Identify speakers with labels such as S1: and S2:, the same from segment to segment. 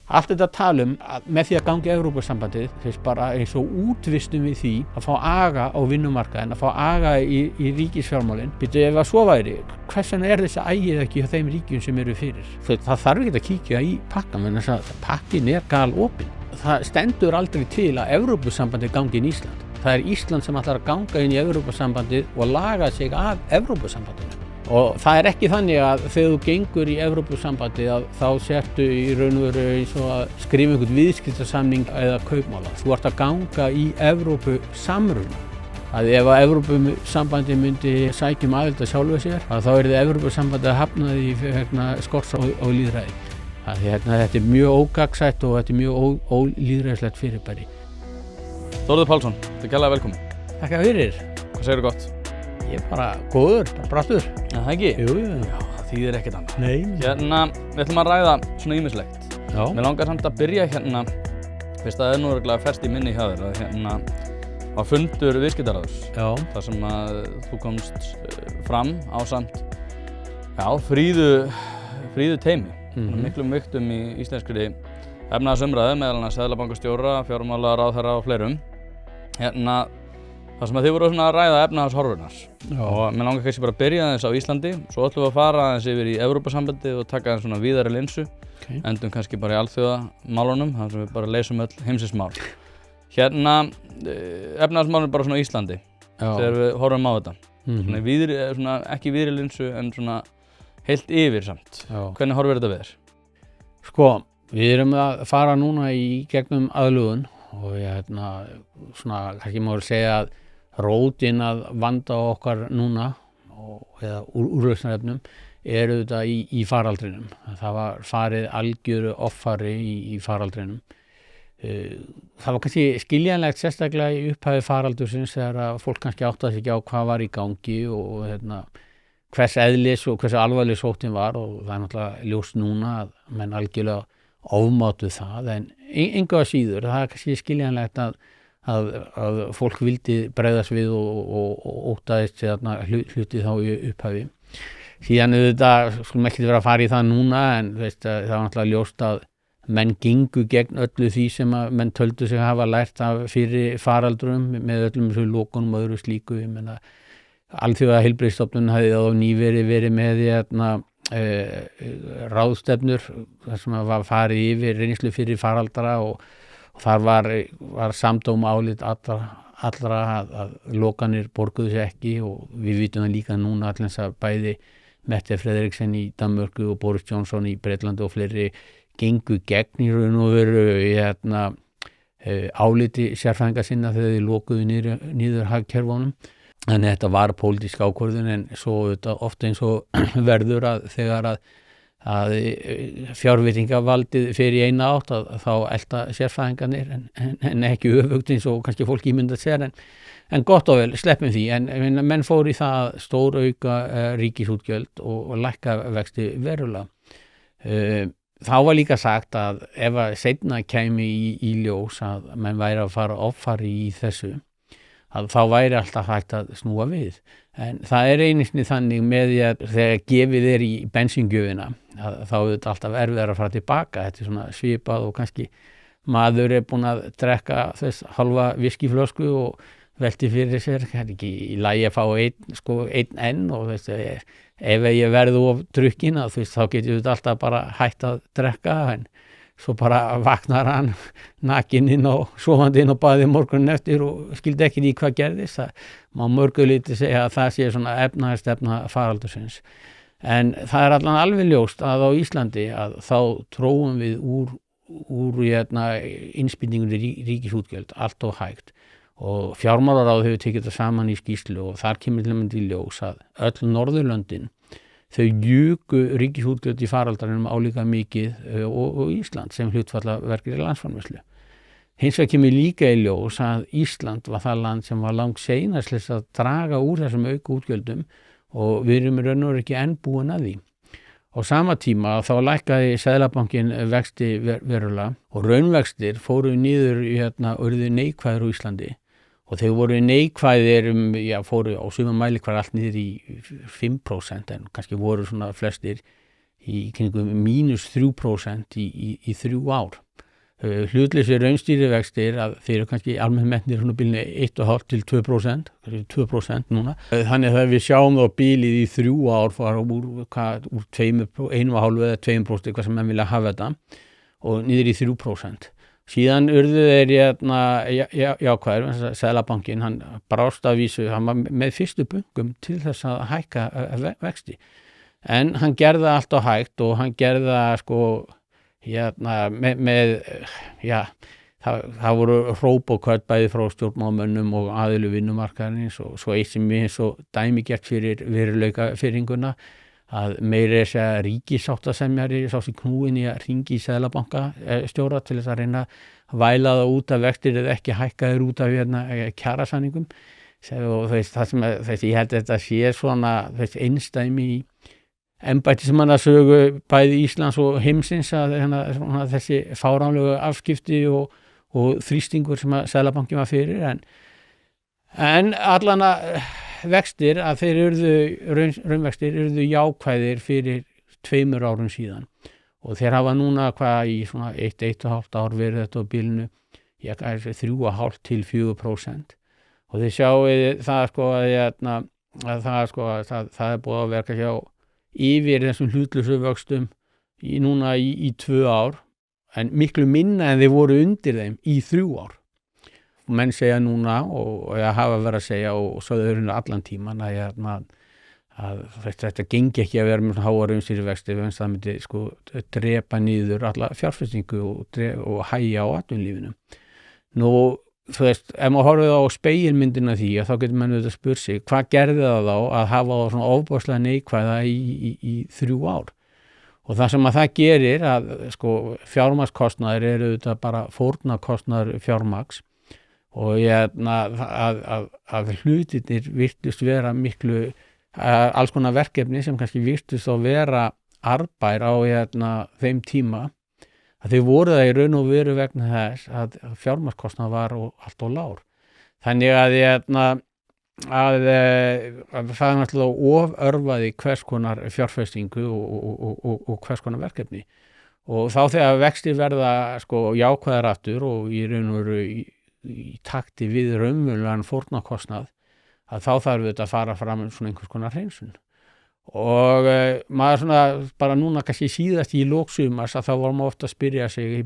S1: Allt þetta talum að með því að ganga í Evrópusambandið fyrst bara eins og útvistum við því að fá aga á vinnumarkaðinn, að fá aga í ríkisfjármálin. Býtu ef að svo væri, hvers vegna þessi ægið ekki hjá þeim ríkjum sem eru fyrir? Það þarf ekki að kíkja í pakkan, en þess að pakkin galopinn. Það stendur aldrei til að Evrópusambandið gangi inn í Ísland. Það Ísland sem ætlar að ganga inn í Evrópusambandið og laga sig að Evrópusambandinu. Og það ekki þannig að þegar þú gengur í Evrópusambandið að þá sértu í raun og veru eins og að skrifa einhvern viðskiptasamning eða kaupmála. Þú ert að ganga í Evrópusamruna. Að ef að Evrópusambandið myndi sækja aðild að sjálfu sér, að þá yrði Evrópusambandið að hafna því vegna skorts á lýðræði. Þetta mjög ógagnsætt og þetta mjög ólýðræðislegt fyrirbæri.
S2: Þórður Pálsson, kærlega velkomin.
S1: Takk fyrir.
S2: Hvað segirðu gott?
S1: Ég bara góður, bara brattur.
S2: Já, það ekki?
S1: Jú.
S2: Já, það þýðir ekkert annað.
S1: Nei.
S2: Við ætlum að ræða svona ýmislegt.
S1: Já.
S2: Mér langar samt að byrja fyrst að það nú örugglega ferskt í minni hjá þér, að á fundur viðskiptaráðs.
S1: Já.
S2: Þar sem að þú komst fram ásamt, fríðu teymi. Miklum vigtum í íslenskri efnahagsumræðu, meðal annars seðlabankastjóra, fjármálaráðherra og fleirum. Það sem að þið voru svona að ræða efnahagshorfurnar. Og mér langar kannski bara að byrja aðeins á Íslandi, svo ætlum við að fara aðeins yfir í Evrópusambandið og taka aðeins svona víðari linsu.
S1: Okay.
S2: Endum kannski bara í alþjóðamálunum, þar sem við bara leysum öll heimsins mál. Efnahagsmálun bara svona á Íslandi, þegar við horfum á þetta. Svona ekki víðari linsu en svona heilt yfir samt. Hvernig horfir þetta við þér?
S1: Sko, við erum að fara núna í gegnum aðlögun og svona kannski má segja að rótin að vanda okkar núna eða úrlausnarefnum þetta í faraldrinum. Það var farið algjöru offari í faraldrinum. Það var kannski skiljanlegt sérstaklega í upphafi faraldursins þegar að fólk kannski áttaði sig ekki á hvað var í gangi og hvers eðlis og hversu alvarleg sóttin var og það náttúrulega ljóst núna að menn algjörlega ofmátu það en engu að síður, það kannski skiljanlegt að fólk vildi bregðast við og óttaðist hluti þá í upphafi. Síðan skulum ekki vera að fara í það núna en það var náttúrulega ljóst að menn gengu gegn öllu því sem að menn töldu sig hafa lært af fyrir faraldrum með öllum þessu lokunum og öðru slíku. Ég meina, Alþjóða heilbrigðisstofnun hafði á nýverið verið með ráðstefnur þar sem var farið yfir reynslu fyrir faraldra og þar var samdóma álit allra að lokanir borguðu sig ekki og við vitum það líka núna allins að bæði Mette Frederiksen í Danmörku og Boris Johnson í Breitlandi og fleiri gengu gegn í raun og veru áliti sérfræðinga sinna þegar þið lokuðu niður hagkerfunum. En þetta var pólitísk ákvörðun en svo ofta eins og verður að þegar að fjárveitingavaldið fer í eina átt að þá elta sérfræðingarnir en ekki öfugt eins og kannski fólk ímyndað sér en gott og vel, sleppum því en menn fór í það að stórauka ríkisútgjöld og lækka vexti verulega. Þá var líka sagt að ef að seinna kæmi í ljós að menn væri að fara offari í þessu að þá væri alltaf hægt að snúa við. En það einu sinni þannig með því að þegar gefið í bensíngjöfina þá þetta alltaf erfiðar að fara tilbaka. Þetta svona svipað og kannski maður búinn að drekka þess halva viskíflösku og velti fyrir sér. Það ekki í lagi að fá einn enn og ef ég verði of drukkin þá getur þetta alltaf bara hægt að drekka en svo bara vaknar hann nakinn inn og sofandi inn og baði morgunin eftir og skildi ekki í hvað gerðist. Það má mörgulítið segja að það sé svona efnahagsstefna faraldursins. En það allan alveg ljóst að á Íslandi að þá tróum við úr innspýtingun í ríkisútgjöld allt of hægt og fjármálaráð hefur tekið það saman í skýrslu og þar kemur til að mynda í ljós að öll Norðurlöndin þau juku ríkisútgjöld í faraldrinum álíka mikið og Ísland sem hlutfalla verkir í landsframleiðslu. Hins vegar kemur líka í ljós að Ísland var það land sem var langt seinast að draga úr þessum auka útgjöldum og við erum í raun og veru ekki enn búin að því. Á sama tíma þá lækkaði Seðlabankinn vexti verulega og raunvextir fóru niður urðu neikvæðir á Íslandi. Og þeir voru neikvæðir fóru á sumum mælikvarða allt niður í 5% en kannski voru svona flestir í kringum -3% í 3 ár. Hlutleysi raunstýrivextir að þeir eru kannski almennt metnir svona bílni 1,5 til 2%, 2% núna. Þannig að við sjáum þá bílið í 3 ár fara úr 1,5 eða 2%, eitthvað sem menn vilja hafa þetta, og niður í 3%. Síðan urðu þeir jákvæðir, Seðlabankinn, hann brást að vísu, hann var með fyrstu böngum til þess að hækka vexti. En hann gerði allt á hægt og hann gerði það sko, það voru hróp og köll bæði frá stjórnmálamönnum og aðilu vinnumarkaðarins og svo eitt sem er svo dæmigert fyrir veruleikafirringuna að meira þess að ríkissáttasemjari sá sig knúin í að hringi í Seðlabankastjóra til þess að reyna að væla það út af vextir eða ekki hækkaðir út af kjarasamningum og það sem ég held að þetta sé svona einstæmi í embættismannasögu bæði Íslands og heimsins að þessi fáránlegu afskipti og þrýstingur sem að Seðlabankinn var fyrir en allan að vextir að þeir raunvextir urðu jákvæðir fyrir 2 árum síðan og þeir hafa núna hvað í svona 1,5 ár verið þetta á bilinu 3,5 til 4% og þið sjáu það sko að það er búið að verka hjá yfir þessum hlutlausu vöxtum núna í 2 ár en miklu minna en þeir voru undir þeim í 3 ár. Menn segja núna og hafa verið að segja og svo þau eru allan tíman að þetta gengi ekki að vera með háa raunstýrivexti ef það myndi sko drepa niður alla fjárfestingu og hægja á atvinnulífinu. Nú þú veist, ef maður horfið á spegilmyndina því þá getur menn auðvitað spurt sig hvað gerði það þá að hafa það svona ofboðslega neikvæða í 3 ár og það sem að það gerir að sko fjármagnskostnaðir eru auðvitað bara fórnarkostnaður fjármagns og að hlutirnir virtust vera miklu alls konar verkefni sem kannski virtust að vera arðbær á þeim tíma að þau voru það í raun og veru vegna þess að fjármagnskostnaður var allt og lágur. Þannig að það er náttúrulega oförvaði hvers konar fjárfestingu og hvers konar verkefni. Og þá þegar vextir verða sko jákvæðar aftur og í raun og veru í takti við raunverulegan fórnarkostnað að þá þarf þetta að fara fram svona einhvers konar hreinsun. Og maður svona bara núna kannski síðast í lóksumars að þá var maður ofta að spyrja sig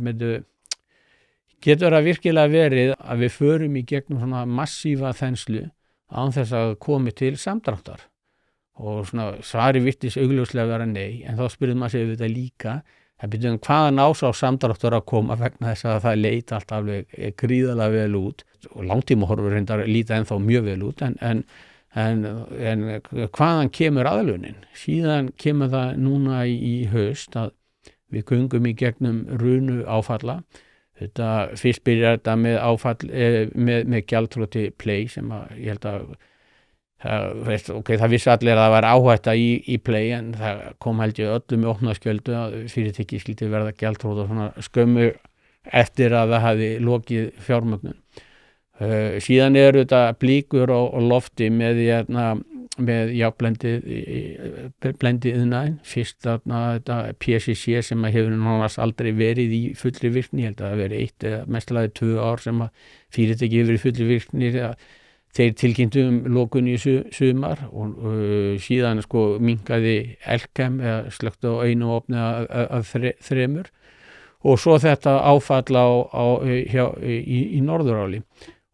S1: getur það virkilega verið að við förum í gegnum svona massífa þenslu án þess að komi til samdráttar og svona svari virtist augljóslega vera nei en þá spurði maður sig þetta líka það byrjuðum hvaðan ásá samdráttur að koma vegna þess að það leit allt alveg gríðarlega vel út og langtímahorfur reyndar líta ennþá mjög vel út en hvaðan kemur aðlunin? Síðan kemur það núna í haust að við göngum í gegnum runu áfalla. Þetta fyrst byrjar þetta með áfall með gjaldþroti Play sem að ég held að það vissi allir að það var áhætta í Play en það kom held ég öllum með opna skjöldu að fyrirtæki skyldi verða gjaldþrot og svona skömmu eftir að það hafi lokið fjármögnun. Síðan eru þetta blíkur og lofti með blendið iðnaðinn fyrst þetta PCC sem hefur nánast aldrei verið í fullri virkni ég held að það veri 1 eða mestlega 2 ár sem að fyrirtæki hefur í fullri virkni þeir tilkynntu lokun í sumar og síðan sko minnkaði Elkem eða slökktu á einu opni að 3 og svo þetta áfall í Norðuráli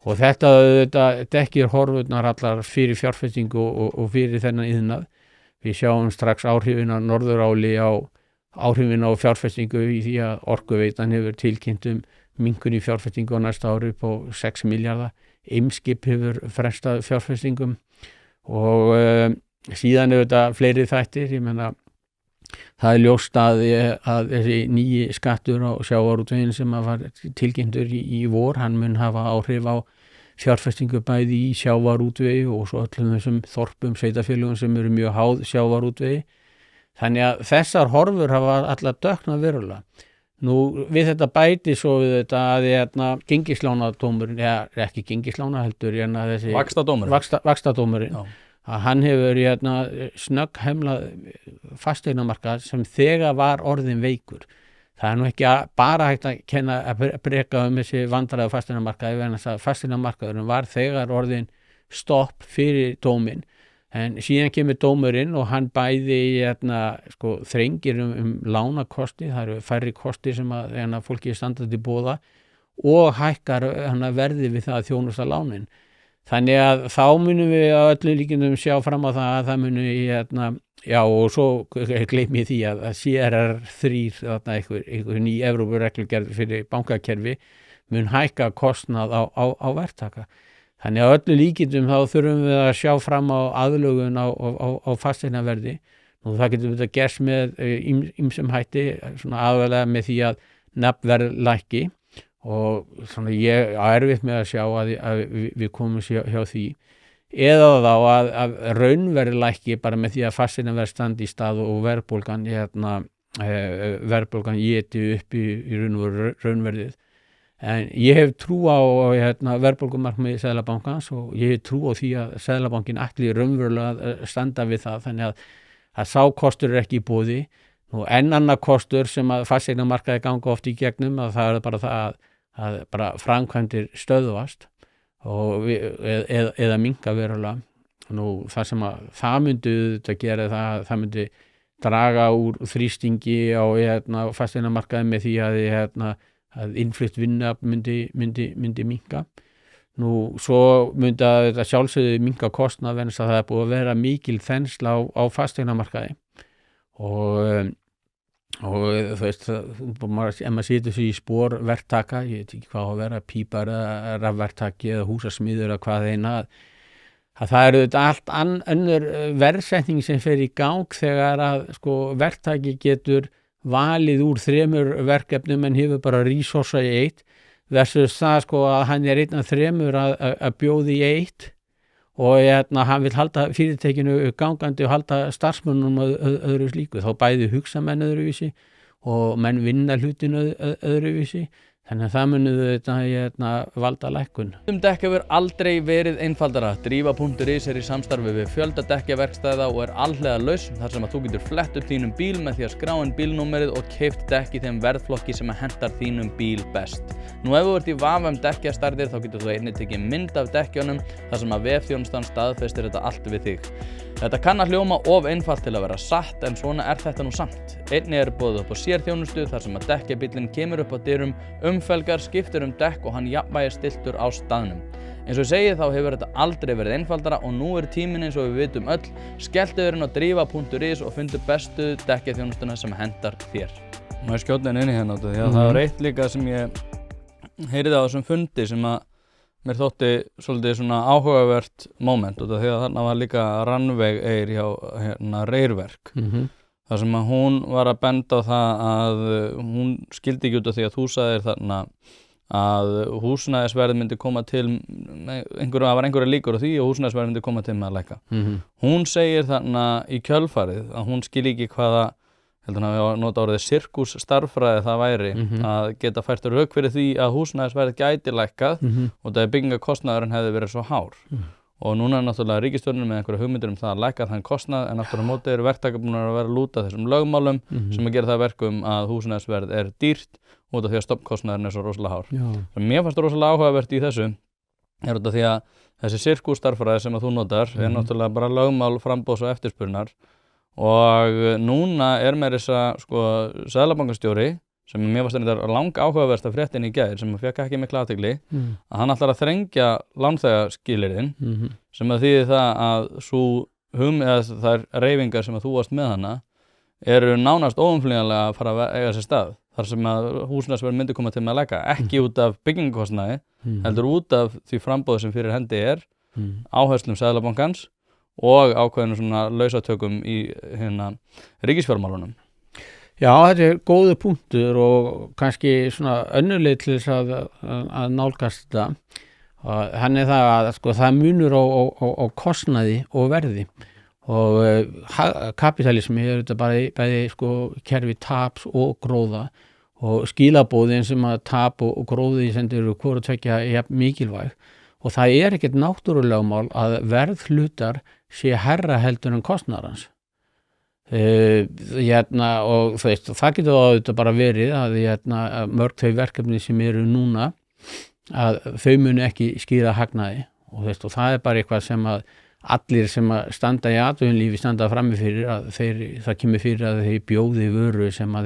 S1: og þetta dekkir horfurnar allar fyrir fjárfestingu og fyrir þennan iðnað. Við sjáum strax áhrifin á Norðuráli áhrifin á fjárfestingu í því að Orkuveitan hefur tilkynnt minnkun í fjárfestingu á næsta ári upp á 6 milljarða. Eimskip hefur frestað fjárfestingum og síðan þetta fleiri þættir, ég meina það er ljóst að þessi nýji skattur á sjávarútveginn sem að var tilkynntur í vor, hann mun hafa áhrif á fjárfestingu bæði í sjávarútvegi og svo öllum þessum þorpum, sveitarfélögum sem eru mjög háð sjávarútvegi. Þannig að þessar horfur hafa allar dökknað verulega. Nú við þetta bæti svo við þetta að gengislánadómurinn, ekki gengislána heldur, þessi
S2: Vaxtadómurinn.
S1: Vaxtadómurinn. að hann hefur snögg hemlað fasteignamarkað sem þegar var orðin veikur. Það nú ekki bara hægt að breka þessi vandræði á fasteignamarkaði vegna þess að fasteignamarkaðurinn var þegar orðin stopp fyrir dóminn. En síðan kemur dómurinn og hann bæði þrengir lánakosti, það eru færri kosti sem að fólki standa til boða og hækkar verði við það að þjónusta lánin. Þannig að þá munum við að öllu líkindum sjá fram á það að það muni og svo gleymi því að CRR3 einhver ný Evrópureglugerð fyrir bankakerfi mun hækka kostnað á verktaka. Þannig að öllu líkindum þá þurfum við að sjá fram á aðlögun á fasteignaverði og það getur við að gerst með ýmsum hætti, svona aðalega með því að nafnverð lækki og svona ég erfitt með að sjá að við komum hjá því eða þá að raunverð lækki bara með því að fasteignaverð standi í stað og verðbólgan éti upp í raunverðið. En ég hef trú á verðbólgumarkmiði Seðlabankans og ég hef trú á því að Seðlabankin ætli raunverulega að standa við það þannig að sá kostur ekki í boði. Og enn annar kostur sem að fasteignamarkaði ganga oft í gegnum að það bara það að bara framkvæmdir stöðvast og eða minnka verulega. Nú það sem að það myndi þetta gera það myndi draga úr þrýstingi á fasteignamarkaði með því að innflutt vinnuafl myndi minnka. Nú svo myndi að þetta sjálfsögðu minnka kostnað vegna þess að það búið að vera mikil þensla á fasteignamarkaði og þú veist, ef maður situr því í spor verktaka, ég veit ekki hvað að vera, pípar eða rafverktaki eða húsasmiður eða hvað eina, að það eru þetta allt önnur verðsetning sem fer í gang þegar að verktaki getur valið úr 3 verkefnum en hefur bara resursa í 1 versus það að hann einn af 3 að bjóða í 1 og hann vil halda fyrirtækinu gangandi og halda starfsmönnum öðru slíku, þá bæði hugsa menn öðruvísi og menn vinna hlutinu öðruvísi. Þannig að það munið þetta valda lækkun.
S2: Dekk hefur aldrei verið einfaldara. Drífa.is í samstarfi við fjölda dekkjaverkstæða og alhliða lausn þar sem að þú getur flett upp þínum bíl með því að skrá inn bílnúmerið og keypt dekk í þeim verðflokki sem hentar þínum bíl best. Nú ef þú ert í vafa dekkjastærðir þá getur þú einnig tekið mynd af dekkjunum þar sem að vefþjónustan staðfestir þetta allt við þig. Þetta kann að hljóma of einfalt til að vera satt en svona þetta nú samt. Einnig boðið upp á sérþjónustu þar sem að dekkjabíllinn kemur upp á dyrum, umfelgar, skiptir dekk og hann jafnvægi stilltur á staðnum. Eins og ég segi þá hefur þetta aldrei verið einfaldara og nú tíminn eins og við vitum öll. Skelltu þér inn á drífa.is og fundu bestu dekkjaþjónustuna sem hentar þér. Má ég skjóta inn í hérna því að það var eitt líka sem ég heyrði á þessum fundi sem að mér þótti svolítið svona áhugavert moment út af því að þarna var líka Rannveig Eir hjá Reyrverk. Þar sem að hún var að benda á það að hún skildi ekki út af því að þú sagðir þarna að húsnæðisverð myndi koma til það var einhverja líkur á því og húsnæðisverð myndi koma til með að lækka. Hún segir þarna í kjölfarið að hún skilji ekki hvaða heldur hann að nota orðið sirkusstarffræði það væri að geta fært rök fyrir því að húsnæðisverð gæti lækkað og það byggingakostnaðurinn hefði verið svo hár. Og núna náttúrulega ríkisstjórnin með einhverja hugmyndir það að lækka þann kostnað en aftur á móti eru verktakar búin að vera að lúta þessum lögmálum sem að gera það verkum að húsnæðisverð dýrt út af því að stofnkostnaðurinn svo rosalega hár. Mér fannst rosalega áhugavert í þessu út af því að þessi sirkusstarffræði sem að þú notar náttúrulega bara lögmál framboðs og eftirspurnar og núna meira þess að seðlabankastjóri sem mér varst þetta lang áhugaversta fréttin í gær sem fekk ekki mikla athygli að hann ætlar að þrengja lánþegaskilyrðin sem að þýðir það að þær reyfingar sem að þú varst með hana eru nánast óumflýjanlega að fara að eiga sér stað þar sem að húsnæðisverð myndi koma til með að lækka ekki út af byggingakostnaði heldur út af því framboði sem fyrir hendi áherslum Seðlabankans og ákveðinu svona lausatökum í ríkisfjármálunum.
S1: Já, þetta góður punktur og kannski svona önnurleið til þess að nálgast þetta. Hann það að það munur á kostnaði og verði og kapitalismi þetta bæði kerfi taps og gróða og skilaboðin sem að tap og gróði sendir eru hvoru tveggja mikilvæg og það ekkert náttúrulögmál að verðhlutar sé hærra heldur en kostnaður hans. Og þú veist, það getur auðvitað bara verið að mörg þau verkefni sem eru núna að þau muni ekki skýra hagnaði og þú veist, og það bara eitthvað sem að allir sem að standa í atvinnulífi standa frammi fyrir að það kemur fyrir að þeir bjóði vöru sem að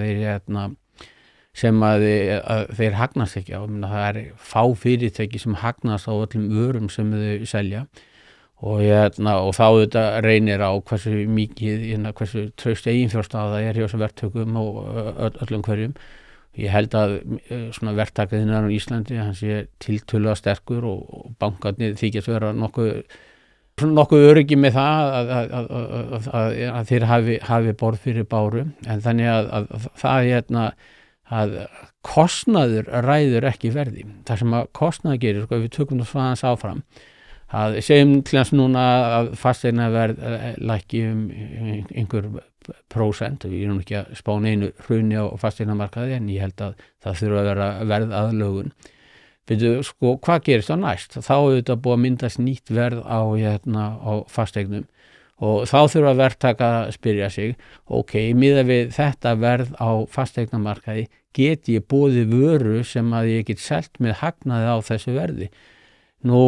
S1: þeir hagnast ekki á. Það fá fyrirtæki sem hagnast á öllum vörum sem þau selja og þá auðvitað reynir á hversu mikið, hversu traust eiginfjárstaða það hjá þessum verktökum og öllum hverjum. Ég held að svona verktakaðinnar á Íslandi, hann sé tiltölulega sterkur og bankarnir þykjast vera nokkuð öryggi með það að þeir hafi borð fyrir báru, en þannig að það að kostnaður ræður ekki verði. Það sem að kostnaður gerir, ef við tökum það aðeins áfram, að segjum til þess núna að fasteignaverð lækki einhver prósent, við erum ekki að spá neinu hruni á fasteignamarkaði en ég held að það þurfa að vera verðaðlögun. Sko, hvað gerist á næst? Þá auðvitað búið að myndast nýtt verð á fasteignum og þá þurfa verktaka að spyrja sig, ok, miðað við þetta verð á fasteignamarkaði get ég boðið vöru sem að ég get selt með hagnaði á þessu verði. Nú,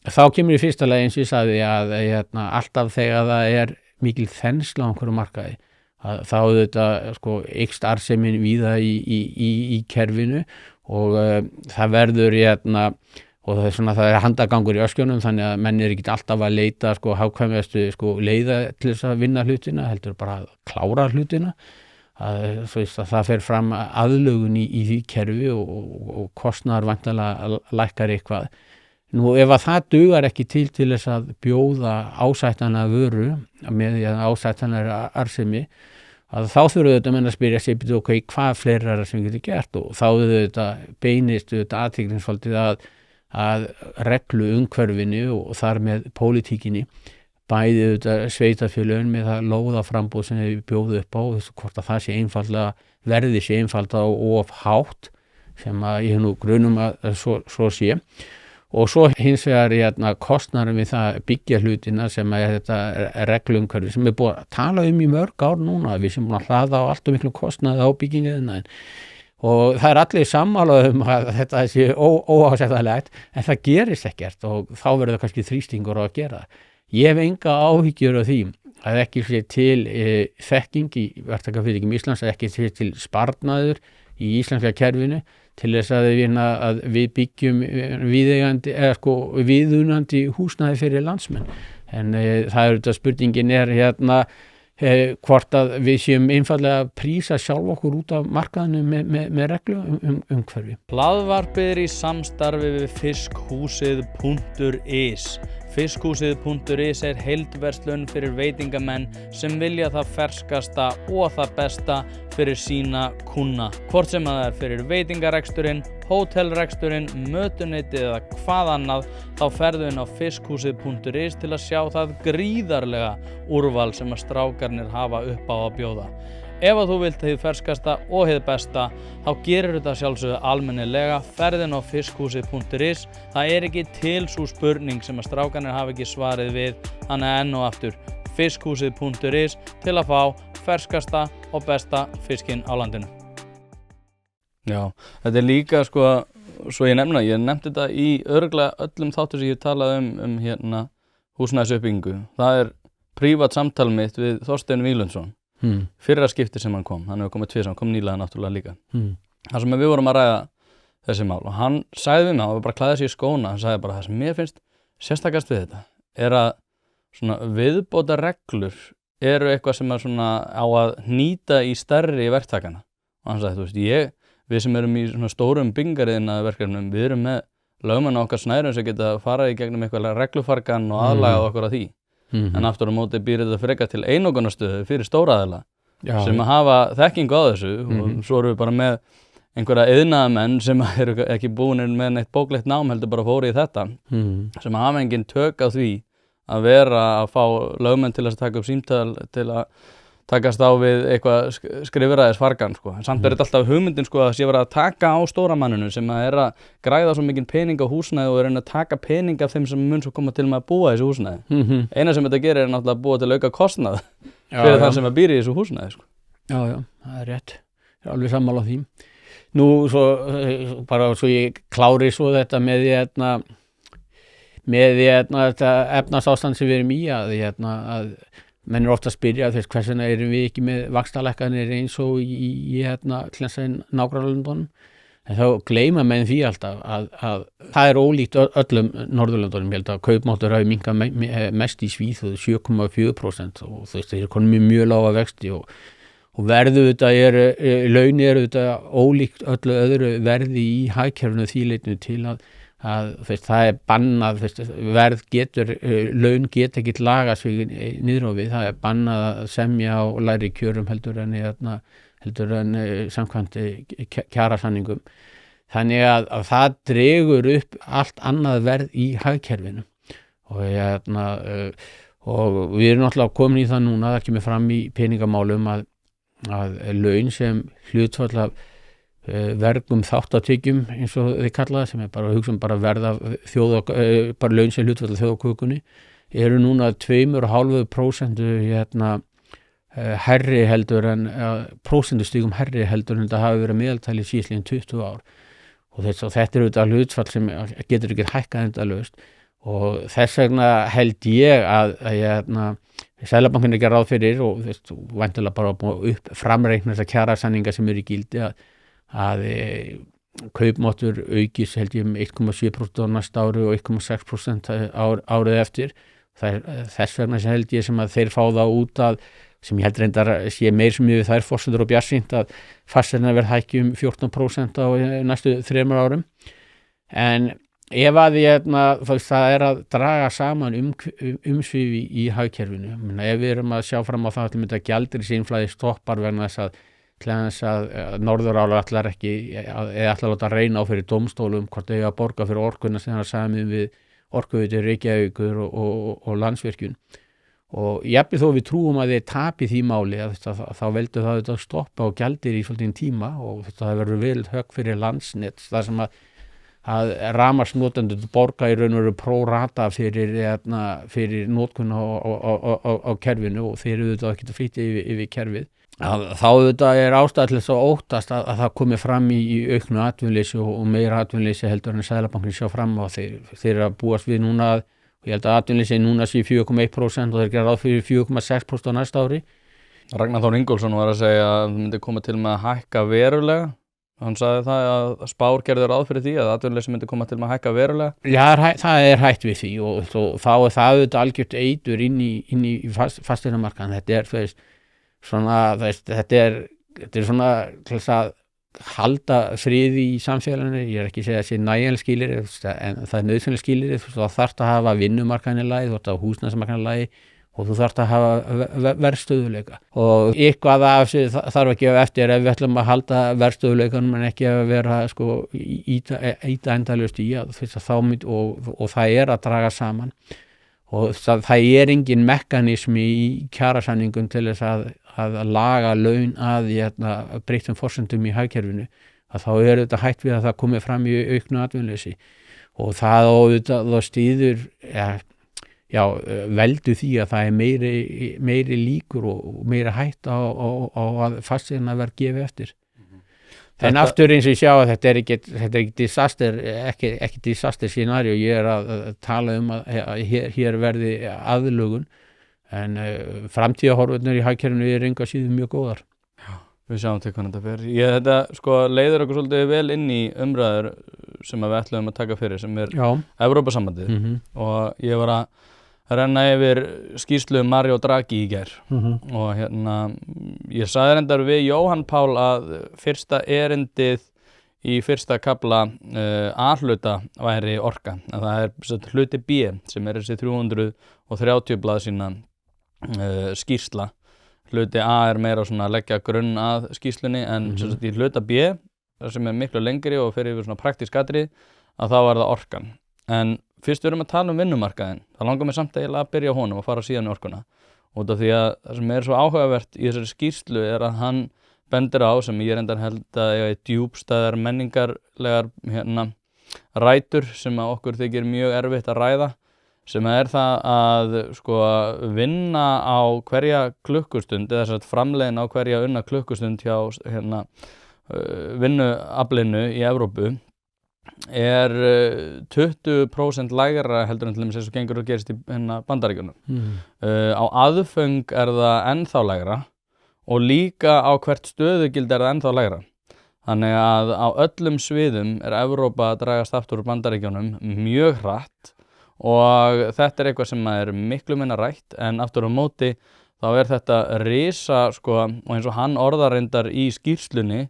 S1: þá kemur í fyrsta lagi eins og ég sagði að alltaf þegar það mikil þensla á einhverju markaði þá auðvitað eykst arðsemin víða í kerfinu og það verður og það handagangur í öskjunum þannig að menn ekki alltaf að leita hagkvæmustu leiða til þess að vinna hlutina, heldur bara að klára hlutina. Það fer fram aðlögun í því kerfi og kostnaður væntanlega lækkar eitthvað. Nú ef að það dugar ekki til þess að bjóða ásættanlega vöru með ásættanlega arðsemi, að þá þurfa auðvitað menn að spyrja sig, ok, hvað fleira sem getur gert og þá auðvitað beinist athygli svolítið að reglu umhverfinu og þar með pólitíkinni, bæði auðvitað sveitarfélögin með það lóðaframboð sem við bjóðum upp á, hvort að það sé verði sé einfaldlega of hátt sem að ég nú grunum að svo sé. Og svo hins vegar kostnaðurinn við það byggja hlutina sem þetta regluumhverfi sem búið að tala í mörg ár núna, við sem búin að hlaða á allt miklu kostnaði á byggingiðina og það allir sammála að þetta sé óásættanlegt en það gerist ekkert og þá verður það kannski þrýstingur á að gera. Ég hef enga áhyggjur af því að ekki sé til þekking í verktakafyrirtækjum Íslands, ekki sé til sparnaður í íslenska kerfinu til þess að við byggjum viðunandi húsnæði fyrir landsmenn. En það þetta spurningin hvort að við séum einfaldlega að prísa sjálf okkur út af markaðinu með reglu umhverfi.
S2: Hlaðvarpið í samstarfi við fiskhúsið.is. Fiskhúsið.is heildverslun fyrir veitingamenn sem vilja það ferskasta og það besta fyrir sína kúnna. Hvort sem það fyrir veitingareksturinn, hótelreksturinn, mötuneytið eða hvað annað, þá ferðu inn á fiskhúsið.is til að sjá það gríðarlega úrval sem að strákarnir hafa upp á að bjóða. Ef að þú vilt hið ferskasta og hið besta, þá gerir þetta sjálfsögðu almennilega, ferðin á fiskhúsið.is. Það ekki til sú spurning sem að strákarnir hafa ekki svarið við, þannig enn og aftur fiskhúsið.is til að fá ferskasta og besta fiskinn á landinu. Já, þetta líka svo ég nefndi þetta í örugglega öllum þáttum sem ég talaði um húsnæðisuppbyggingu. Það prívat samtal mitt við Þorstein Víglundsson. Fyrra skipti sem hann kom, hann hefur komið tvisvar, hann kom nýlega náttúrulega líka. Þar sem við vorum að ræða þessi mál og hann sagði við mig, hann var bara að klæða sig í skóna, hann sagði bara það sem mér finnst sérstakast við þetta að svona viðbóta reglur eru eitthvað sem svona á að hnýta í stærri verktakana og hann sagði, við sem erum í svona stórum byggingariðnaði verkefnum, við erum með lögmenn okkar snærum sem geta farið í gegnum eitthvað reglufargan og aðlagað okkur að því. En aftur á móti býr þetta frekar til einokunarstöðu fyrir stóraðila sem að hafa þekkingu á þessu og svo erum við bara með einhverja iðnaðarmenn sem eru ekki búinir með neitt bóklegt nám heldur bara fóru í þetta sem að hafa engin tök á því að vera að fá lögmenn til að taka upp símtal til að takast á við eitthvað skrifræðis fargan sko. En samt þetta alltaf hugmyndin sko að sé verið að taka á stóra manninu sem að græða svo mikinn pening á húsnæði og reyna að taka pening af þeim sem mun svo koma til með að búa í þessu húsnæði. Eina sem þetta gerir náttúrulega að búa til auka kostnað fyrir þann sem að býr í þessu húsnæði sko.
S1: Já, það rétt. Ég alveg sammála því. Nú bara svo ég klári svo þetta með þetta efnahagsástand sem við erum í að menn ofta að spyrja hvers vegna erum við ekki með vaxtalækkanir eins og í nágrannalöndunum, en þá gleyma menn því alltaf að það ólíkt öllum Norðurlöndunum. Ég held að kaupmáttur hafi minnkað mest í Svíþjóð 7,4% og þeir eru konum mjög lága vexti og verðu laun eru ólíkt öllu öðru verði í hagkerfinu því leitinu til að það bannað, laun geta ekki laga sig niður á við, það bannað að semja á lægri kjörum heldur en samkvæmt kjarasamningum. Þannig að það dregur upp allt annað verð í hagkerfinu og við erum náttúrulega komin í það núna, það kemur fram í peningamálum að laun sem hlutfall af vergum þáttatekjum eins og þið kalla það, sem bara hugsa bara verð af bara laun sem hlutfall af þjóðarkökunni, eru núna 2,5% hærri heldur en prósentustigum hærri heldur en þetta hafi verið meðaltali síðastliðin 20 ár og þetta er auðvitað hlutfall sem getur ekki hækkað endalaust og þess vegna held ég að Seðlabankinn ekki ráð fyrir og væntanlega bara upp framreikna þessar kjarasamninga sem eru í gildi að kaupmáttur aukist held ég 1,7% á næsta ári og 1,6% árið eftir. Þess vegna held ég sem að þeir fá það út að sem ég held reyndar sé meir sem við þær forsendur og bjartsýnt að fasteignaverð hækki 14% á næstu 3 árum. En ef að það að draga saman umsvif í hagkerfinu, ef við erum að sjá fram á það að þetta gjaldeyrisinflæði stoppar vegna þess að Norðurála ætlar að láta reyna á fyrir dómstólum hvort eiga að borga fyrir orkuna sem það samið við Orkuveitu Reykjavíkur og Landsvirkjun og jafnvel þó við trúum að þeir tapi því máli þá veldur það að stoppa og gjaldeyri í svolítinn tíma og það verður vel högg fyrir Landsnet þar sem að rafmagnsnotendur borga í raun og veru pro rata fyrir notkun á kerfinu og þeir eru ekki að flytja yfir kerfið. Þá er ástæða til þess að óttast að það komi fram í auknu atvinnuleysi og meira atvinnuleysi heldur en Seðlabankinn sjá fram á þeir eru að búast við núna og ég held að atvinnuleysi núna sé 4,1% og þeir gera ráð fyrir 4,6% á næsta ári.
S2: Ragnar Þór Ingólfsson var að segja að það myndi koma til með að hækka verulega. Hann sagði það að spár gerði ráð fyrir því að atvinnuleysi myndi koma til með að hækka verulega.
S1: Já, það er hætt við því og þá er það auðvitað algjört eitur inn í fasteignamarkaðinn. Þetta er svona til þess að halda friði í samfélaginu. Ég er ekki að segja að það sé nægjanleg skilyrði en það er nauðsynleg skilyrði. Þú þarft að hafa vinnumarkaðinn í lagi, þú þarft að hafa húsnæðismarkaðinn í lagi og þú þarft að hafa verðstöðuleika og eitthvað af þessu þarf ekki eftir ef við ætlum að halda verðstöðuleikanum en ekki að vera íta endalaust í og það er að draga saman og það er engin mekanismi í kjarasamningum til þess að laga laun að breyttum forsendum í hagkerfinu að þá er þetta hætt við að það komi fram í auknu atvinnuleysi og það stýður veldur því að það er meiri líkur og meiri hætt á að fasteignaverð gefi eftir. En aftur eins og ég sjá að þetta er ekki disaster, ekki disaster scenario, ég er að tala að hér verði aðlögun en framtíðarhorfurnar í hagkerfinu eru engu að síður mjög góðar.
S2: Já, við sjáum til hvernig þetta fer. Þetta leiðir okkur svolítið vel inn í umræður sem við ætlum að taka fyrir sem er Evrópusambandið og ég var að renna yfir skýrslu Mario Draghi í gær og ég sagði reyndar við Jóhann Pál að fyrsta erindið í fyrsta kafla A-hluta væri orka en það er hluti B sem er þessi 330 blaðsíðna skýrsla. Hluti A er meira svona að leggja grunn að skýrslunni en í hluta B sem er miklu lengri og fer yfir svona praktísk atriði að þá er það orkan. En fyrst við erum að tala vinnumarkaðinn, það langar mig samt eiginlega að byrja á honum og fara síðan í orkuna. út af því að það sem svo áhugavert í þessari skýrslu að hann bendir á, sem ég reyndar held að eiga djúpstæðar menningarlegar rætur sem að okkur þykir mjög erfitt að ræða, sem það að sko vinna á hverja klukkustund eða þess að framleiðin á hverja unna klukkustund hjá vinnuaflinu í Evrópu 20% lægra heldur en til dæmis eins og gengur og gerist í Bandaríkjunum. Á aðföng það ennþá lægra og líka á hvert stöðugild það ennþá lægra. Þannig að á öllum sviðum Evrópa að dragast aftur úr Bandaríkjunum mjög hratt og þetta eitthvað sem miklu minna rætt, en aftur á móti þá þetta risa sko, og eins og hann orðar reyndar í skýrslunni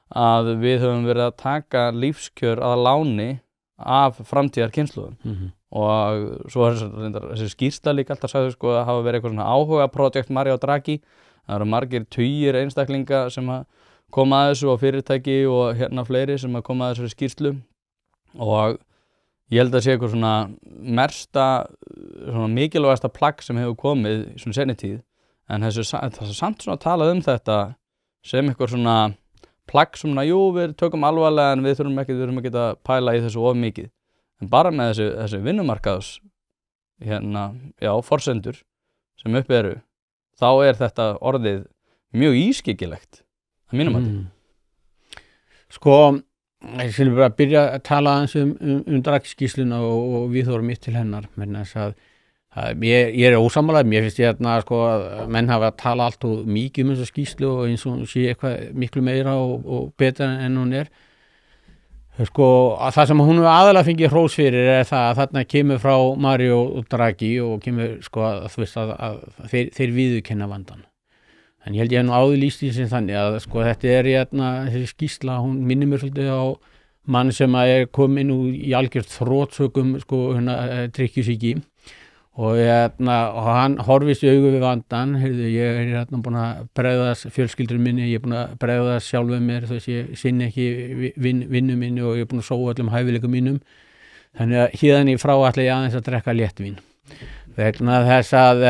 S2: að við höfum verið að taka lífskjör að láni af framtíðar kynslóðum. Og svo þessi skýrsla líka alltaf sagði sko að hafa verið eitthvað svona áhuga projekt Mario Draghi. Það eru margir tugir einstaklinga sem að koma að þessu og fyrirtæki og fleiri sem að koma að þessari skýrslu, og ég held að sé eitthvað svona mersta, svona mikilvægasta plagg sem hefur komið í svona seinni tíð, en það samt svona talað þetta sem eitthvað svona plagg sem jú, við tökum alvarlega en við þurfum ekki að pæla í þessu of mikið. En bara með þessi vinnumarkaðs forsendur sem uppi eru, þá þetta orðið mjög ískyggilegt að mínum mati.
S1: Sko, ég skulle bara byrja að tala aðeins Draghi-skýrsluna og viðhorf mitt til hennar, menn þess að ég ósammála, mér finnst sko að menn hafa að tala allt og mikið þessa skýrslu og eins og sé eitthvað miklu meira og betra en hún sko, að það sem hún hefur aðalega fengið hrós fyrir það að þarna kemur frá Mario Draghi og kemur sko að þeir viðurkenna vandann. En ég held ég áður lýst því sem þannig að sko þetta þessi skýrsla, hún minnir mér svolítið á mann sem kominn í algjört þrotsökum sko drykkjusýki og hann horfist í augu við vandann. Heyrðu, ég búin að bregðast fjölskyldur minni, ég búin að bregðast sjálfum mér, þess ég sinni ekki vinnu minni og ég búin að sóa öllum hæfileikum mínum. Þannig að héðan í frá ætla ég aðeins að drekka léttvín. Vegna þess að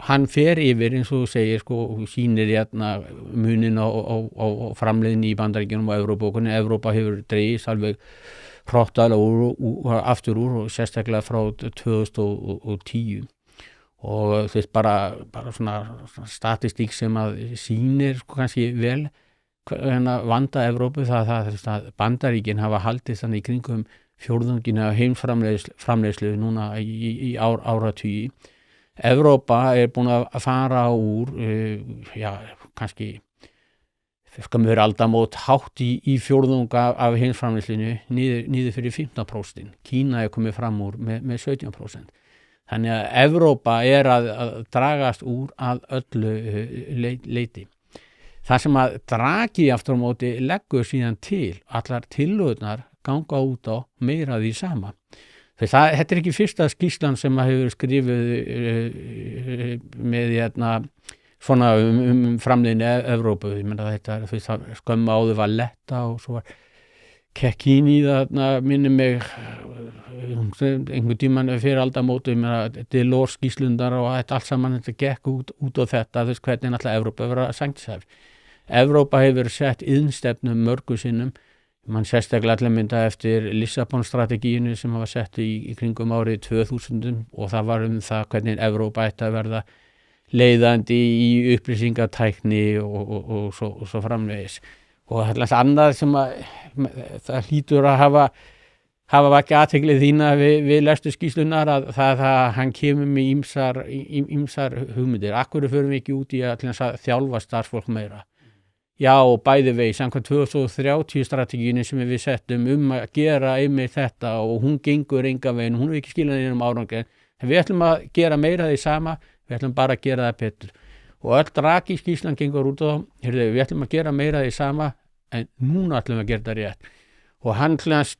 S1: hann fer yfir, eins og þú segir, sko, og sýnir munin á framleiðinni í Bandaríkjunum og Evrópu, og hvernig Evrópa hefur dregist alveg hrottalega aftur úr og sérstaklega frá 2010. Og þú veist, bara svona statistík sem að sýnir sko, kannski vel vanda Evrópu, það að Bandaríkin hafa haldið þannig í kringum fjórðungin af heimsframleiðslu núna í áratugi. Evrópa búin að fara úr kannski skamum vera aldamót hátt í fjórðunga af heimsframleiðslinu niður fyrir 15%. Kína komið fram úr með 17%. Þannig að Evrópa að dragast úr að öllu leyti. Það sem að Draghi aftur á móti leggur síðan til, allar tillögurnar ganga út á meira því sama. Þetta ekki fyrsta skýrslan sem að hefur skrifið með svona framleiðinni Evrópu. Ég meina þetta skömmu áður var Letta og svo var Kekini minni mig einhvern tímann fyrir aldamót, ég meina Delors skýrslundar og allt saman þetta gekk út á þetta, þess hvernig alltaf Evrópa verið að sanktisæf. Evrópa hefur sett iðnstefnu mörgu sinnum. Man sérstaklega allir mynda eftir Lissabon-strategíinu sem var sett í kringum árið 2000 og það var það hvernig Evrópa ætti að verða leiðandi í upplýsingatækni og svo framvegis. Og alltaf annað sem það hlýtur að hafa vakið athygli þína við lestu skýrslunar að það hann kemur með ýmsar hugmyndir. Akkur förum við ekki út í að þjálfa starfsfólk meira? Já, og bæði vegi, samkvæmt 2030 strategíinu sem við settum að gera einmitt þetta og hún gengur engan veginn, hún ekki skilað einum árangri. En við ætlum að gera meira því sama, við ætlum bara að gera það betur. Og öll Draghi skýrslan gengur út á, við ætlum að gera meira því sama, en núna ætlum við að gera það rétt. Og hann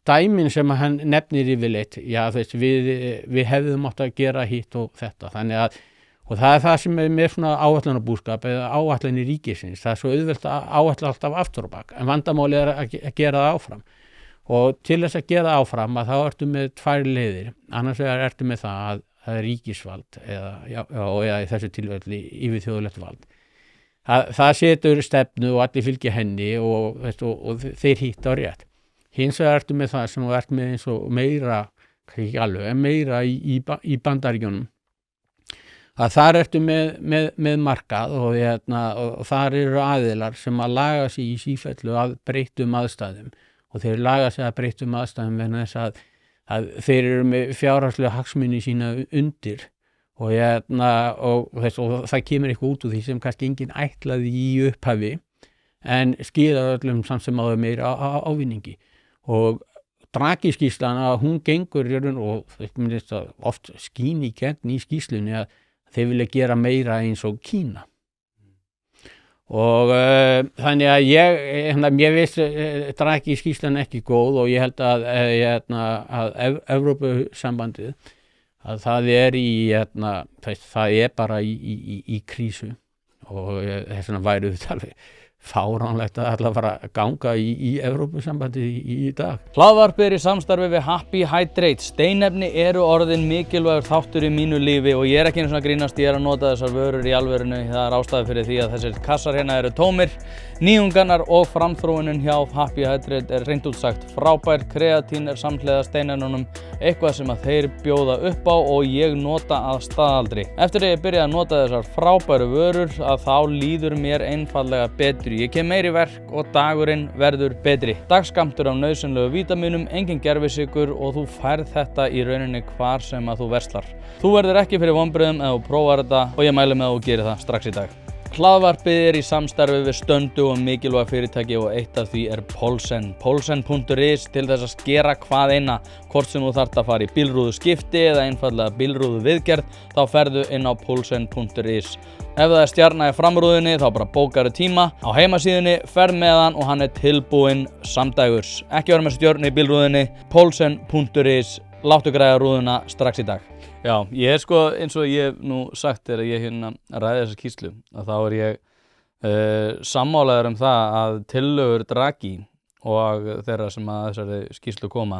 S1: dæmin sem hann nefnir yfirleitt, já við hefðum átt að gera hitt og þetta. Þannig að og það það sem með svona áætlunarbúskap eða áætlunir ríkisins, það svo auðvelt að áætla alltaf aftur og bak, en vandamáli að gera það áfram. Og til þess að gera það áfram að þá ertu með tvær leiðir, annars vegar ertu með það ríkisvald eða í þessu tilfelli yfirþjóðlegt vald. Það setur stefnu og allir fylgja henni og þeir hitta á rétt. Hins vegar ertu með það sem þú ert með eins og meira, ekki alveg, en meira í Bandaríkjunum. Að þar ertu með markað og þar eru aðilar sem að laga sig í sífellu að breyttum aðstæðum og þeir laga sig að breyttum aðstæðum vegna þess að þeir eru með fjárhagslega hagsmuni sína undir og það kemur eitthvað út úr því sem kannski enginn ætlaði í upphafi en skýðar öllum samt sem áður meira ávinningi og Draghi-skýrslan að hún gengur og oft skín í gegn í skýrslunni að þeir vilja gera meira eins og Kína og þannig að ég veist Draghi-skýrslan ekki góð og ég held að Evrópusambandið að það er bara í krísu og þess vegna væri þetta alveg fáránlegt að allar fara að ganga í Evrópusambandið í dag.
S2: Hlaðvarpið er í samstarfi við Happy Hydrate. Steinefni eru orðin mikilvægur þáttur í mínu lífi og ég er ekki einu svona að grínast, ég er að nota þessar vörur í alvörinu. Það er ástæða fyrir því að þessir kassar hérna eru tómir. Nýjungarnar og framþróunin hjá Happy Hydrate er reynd út sagt frábær. Kreatín er samhliða steinefnunum, eitthvað sem að þeir bjóða upp á og ég nota að staðaldri. Eftir að ég byrjaði að nota þessar frábæru vörur að þá líður mér einfaldlega betur. Ég kem meiri verk og dagurinn verður betri. Dagskammtur af nauðsynlegu vítamínum, engin gervisykur og þú færð þetta í rauninni hvar sem að þú verslar. Þú verður ekki fyrir vonbrigðum ef þú prófar þetta og ég mæli með að þú gerir það strax í dag. Hlaðvarpið er í samstarfi við stöndu og mikilvæg fyrirtæki og eitt af því er Polsen. Polsen.is til þess að skera hvað eina, hvort sem þú þarft að fara í bílrúðu skipti eða einfaldlega bílrúðu viðgerð, þá ferðu inn á Polsen.is. Ef það er stjarna í framrúðunni þá bara bókaru tíma á heimasíðunni, ferð með hann og hann er tilbúinn samdægurs. Ekki vera með stjörnu í bílrúðunni, Polsen.is, láttu græja rúðuna strax í dag. Já, ég er sko eins og ég hef nú sagt þegar ég hérna ræði þessa skýrslu að þá er ég sammálaður um það að tillögur Draghi og þeirra sem að þessari skýrslu koma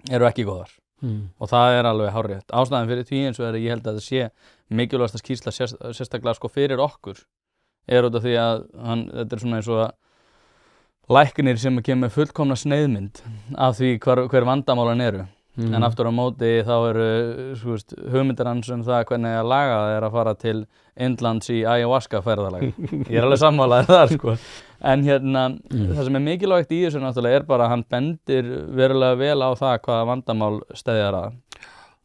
S2: eru ekki góðar og það er alveg hárrétt. Ástæðan fyrir því eins og ég held að það sé mikilvægasta skýrsla sérstaklega sko fyrir okkur er út af því að þetta er svona eins og að læknir sem kemur fullkomna sneiðmynd af því hver vandamálin eru. En aftur á móti þá eru hugmyndir hans um það hvernig að laga það er að fara til Indlands í ayahuasca ferðalag. Ég er alveg sammálaður þar sko. En það sem er mikilvægt í þessu náttúrulega er bara að hann bendir verulega vel á það hvaða vandamál steðjar að.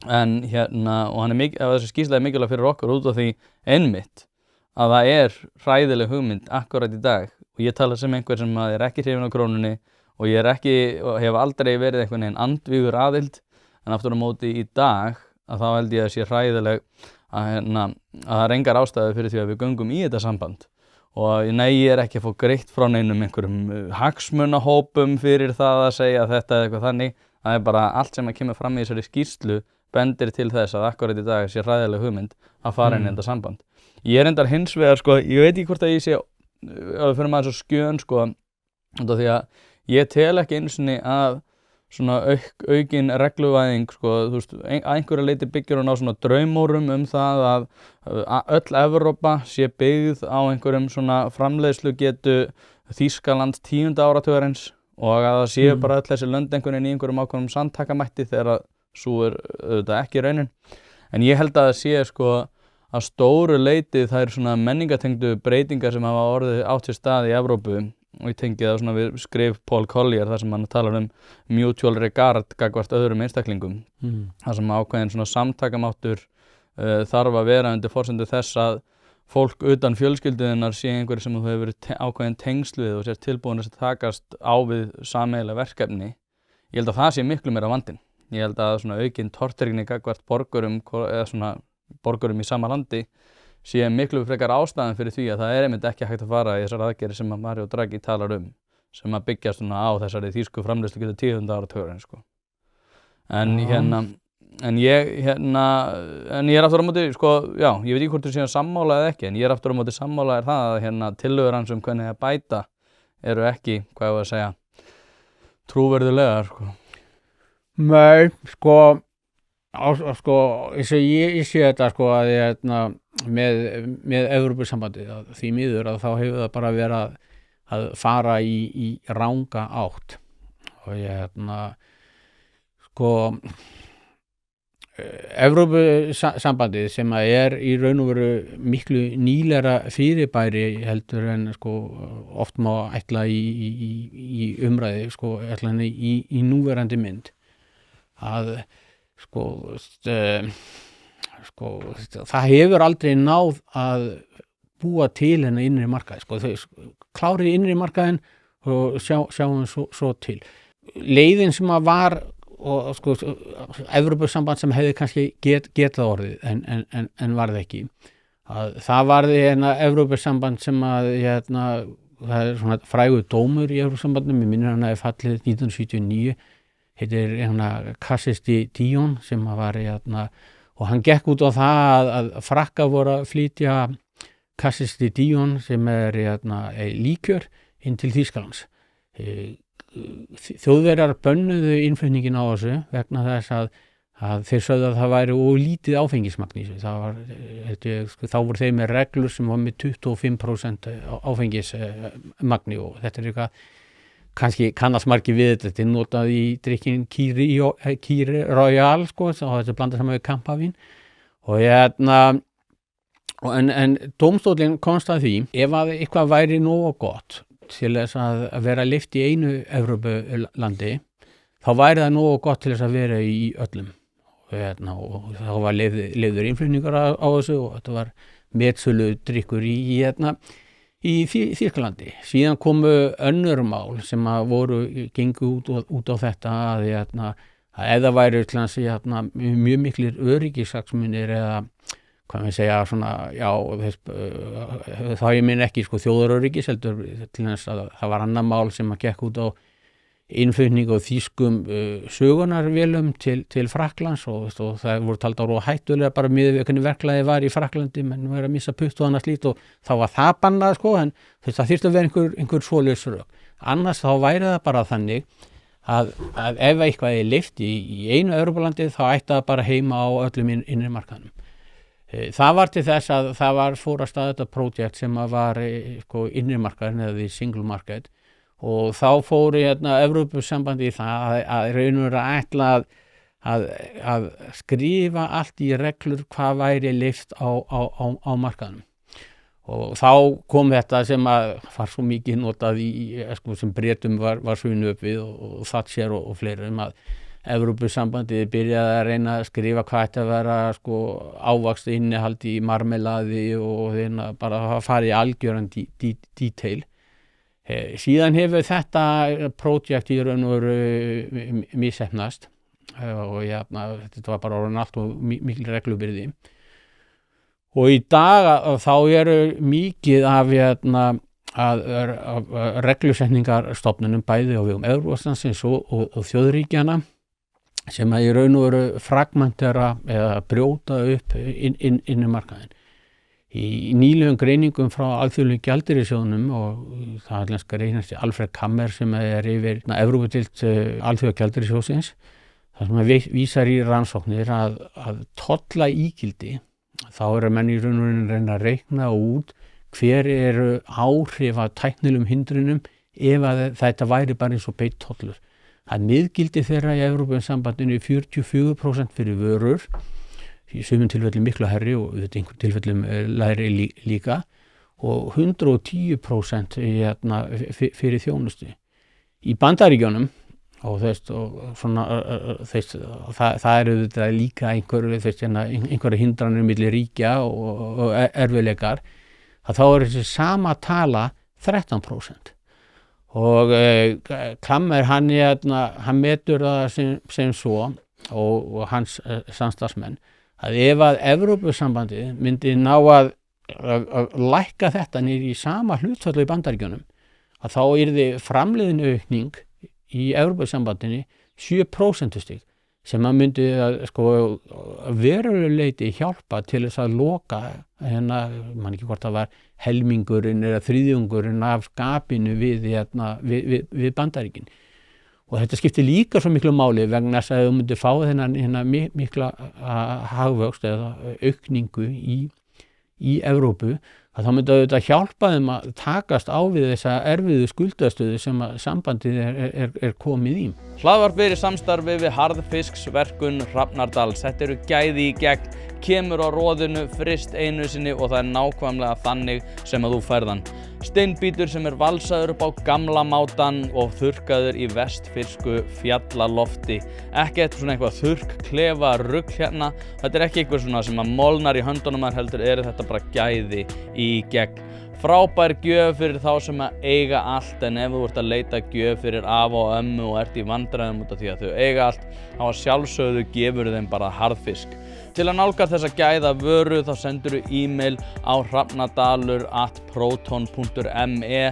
S2: En og þessi skýrsla er mikilvæg fyrir okkur út af því einmitt að það er hræðileg hugmynd akkurat í dag og ég tala sem einhver sem er ekki hrifinn á krónunni og ég hef aldrei verið einhvern veginn andvígur aðild en aftur á móti í dag að þá held ég að sé hræðileg að það er engar ástæður fyrir því að við göngum í þetta samband og nei, ég er ekki að fá greitt frá neinum einhverjum hagsmunahópum fyrir það að segja þetta eða eitthvað þannig. Það er bara allt sem að kemur fram í þessari skýrslu bendir til þess að akkurat í dag sé hræðileg hugmynd að fara inn í þetta samband. Ég er endar hins vegar sko, ég veit ekki hvort að ég sé að við fyrir maður svo skjön sko út af því að ég tel ekki einu sinni að svona aukin regluvæðing sko, þú veist, að einhverju leyti byggir hún á svona draumórum um það að öll Evrópa sé byggð á einhverjum svona framleiðslugetu Þýskaland 10. áratugarins og að það séu bara öll þessi lönd einhvern veginn í einhverjum ákveðnum samtakamætti þegar svo er auðvitað ekki raunin. En ég held að það sé sko að stóru leyti það eru svona menningatengdu breytingar sem hafa orðið átt sér stað í Evrópu og ég tengi það svona við skrif Paul Collier þar sem hann talar um mutual regard gagnvart öðrum einstaklingum. Þar sem ákveðin svona samtakamáttur þarf að vera undir forsendu þess að fólk utan fjölskylduðinnar sé einhverju sem þú hefur ákveðin tengsl við og sér tilbúin að takast á við sameiginleg verkefni. Ég held að það sé miklu meira vandinn. Ég held að svona aukin tortryggni gagnvart borgurum eða svona borgurum í sama landi sé miklu frekar ástæðan fyrir því að það er einmitt ekki hægt að fara í þessar aðgerðir sem að Mario Draghi talar sem að byggja svona á þessari þýsku framleiðslugetu 10. áratugarins sko. En ég er aftur á móti sko, já, ég veit ekki hvort þú séu sammála eða ekki en ég er aftur á móti sammála það að tillögur hans hvernig að bæta eru ekki, hvað ég var að segja trúverðulegar sko.
S1: Nei, sko sko, eins og ég sé þetta sko að með Evrópusambandið að því miður að þá hefur það bara verið að fara í ranga átt og sko Evrópusambandið sem að í raun og veru miklu nýlegra fyrirbæri heldur en sko oft má ætla í umræði sko ætla í núverandi mynd að sko það hefur aldrei náð að búa til hennar innri markaði sko þau klárið innri markaðin og sjáum svo til leiðin sem að var og sko Evrópusamband sem hefði kannski getað orðið en varð ekki að það varði Evrópusamband sem að það svona frægur dómur í Evrópusambandinu, ég minnir hann að fallið 1979 heitir Cassis-Dijon sem að var og hann gekk út á það að Frakkar voru að flytja Cassis-Dijon sem líkjör inn til Þýskalands Þjóðverjar bönnuðu innflutningin á þessu vegna þess að þeir sögðu að það væri lítið áfengismagn í þessu. Það var, þá voru þeir með reglur sem var með 25% áfengismagni og þetta eitthvað, kannski kannast margir við þetta er notað í drykkin Kýri Royal, sko, og þetta er blandað saman við kampavín og en dómstóllinn komst að því, ef að eitthvað væri nógu gott til þess að vera lyft í einu Evrópulandi, þá væri það nógu gott til þess að vera í öllum og þá var leyfður innflutningur á þessu og þetta var metsölu drykkur í Þýskalandi. Síðan komu önnur mál sem að gengu út á þetta að ef það væri mjög miklir öryggishagsmunir eða hvað maður segja svona, já, þá ég minn ekki sko þjóðaröryggis heldur til þess að það var annað mál sem að gekk út á innflutning og þýskum sögunarvélum til Frakklands og það voru taldar og hættulega bara miðað við hvernig verklagið var í Frakklandi, menn var að missa putt og annað slít og þá var það bannað sko, en það þyrfti að vera einhver svoleiðis rök. Annars þá væri það bara þannig að ef eitthvað er leyft í einu Evrópulandi þá ætti það bara heima á öllum innri markaðnum. Það var til þess að það fór að staða þetta projekt sem að var sko, innri markaðin eða því single market og þá fór Evrópusambandi í það að raunur að ætla að skrifa allt í reglur hvað væri leyft á markaðnum og þá kom þetta sem að var svo mikið notað sko, sem Bretum var svunu upp við og Thatcher og fleirum að Evrópusambandið byrjaði að reyna að skrifa hvað ætti að vera sko, ávaxta innihald í marmelaði og bara að fara í algjöran detail. Síðan hefur þetta projekt í raun og veru misheppnast og þetta var bara orðin allt og mikil reglubyrði. Og í dag þá eru mikið af reglusetningarstofnunum bæði á vegum Evrópusambandsins og þjóðríkjanna sem að í raun og veru fragmentera eða brjóta upp inn í markaðin. Í nýlegum greiningum frá alþjóðlegum gjaldeyrisjóðnum og það er lenska reynast Alfred Kammer sem er yfir Evrópudeild alþjóðlega gjaldeyrisjóðsins, þar sem að vísar í rannsóknir að tolla ígildi, þá eru menn í raun og veru reyna að reikna út hver eru áhrif af tæknilegum hindrunum ef að þetta væri bara eins og beinn tollur. Það miðgildi þeirra í Evrópusambandinu 44% fyrir vörur, í sumum tilfellum miklu hærri og í einhverjum tilfellum lægri líka og 110% fyrir þjónustu. Í Bandaríkjunum og það eru þetta líka einhverju hindranir milli ríkja og erfiðleikar, að þá er þessi sama tala 13%. Og Klammer hann metur það sem svo og hans samstarfsmenn að ef að Evrópusambandið myndi ná að lækka þetta niður í sama hlutfalli í Bandaríkjunum að þá yrði framleiðniaukning í Evrópusambandinu 7% stig sem að myndi veruleiti hjálpa til þess að loka man ekki hvort það var helmingurinn eða þriðjungurinn af gapinu við Bandaríkin og þetta skiptir líka svo miklu máli vegna þess að þú myndir fá þennan mikla hagvöxt eða aukningu í Evrópu, að þá myndi auðvitað hjálpa þeim að takast á við þessa erfiðu skuldastöðu sem að sambandið er komið í.
S2: Hlaðvarpið er í samstarfi við Harðfisksverkun Hrafnardals. Þetta eru gæði í gegn, kemur á roðinu, fryst einu sinni og það er nákvæmlega þannig sem að þú færðan. Steinbítur sem er valsaður upp á gamla mátan og þurrkaður í vestfirsku fjallalofti. Ekkert svona eitthvað þurrkklefa rugl hérna. Þetta er ekki eitthvað svona sem að molnar í höndunum, heldur eru þetta bara gæði í gegn. Frábær gjöf fyrir þá sem að eiga allt, en ef þú ert að leita gjöf fyrir afa og ömmu og ert í vandræðum út af því að þau eiga allt, þá að sjálfsögðu gefur þeim bara harðfisk. Til að nálgast þessa gæða vöru þá sendur þú e-mail á hrafnadalur@proton.me.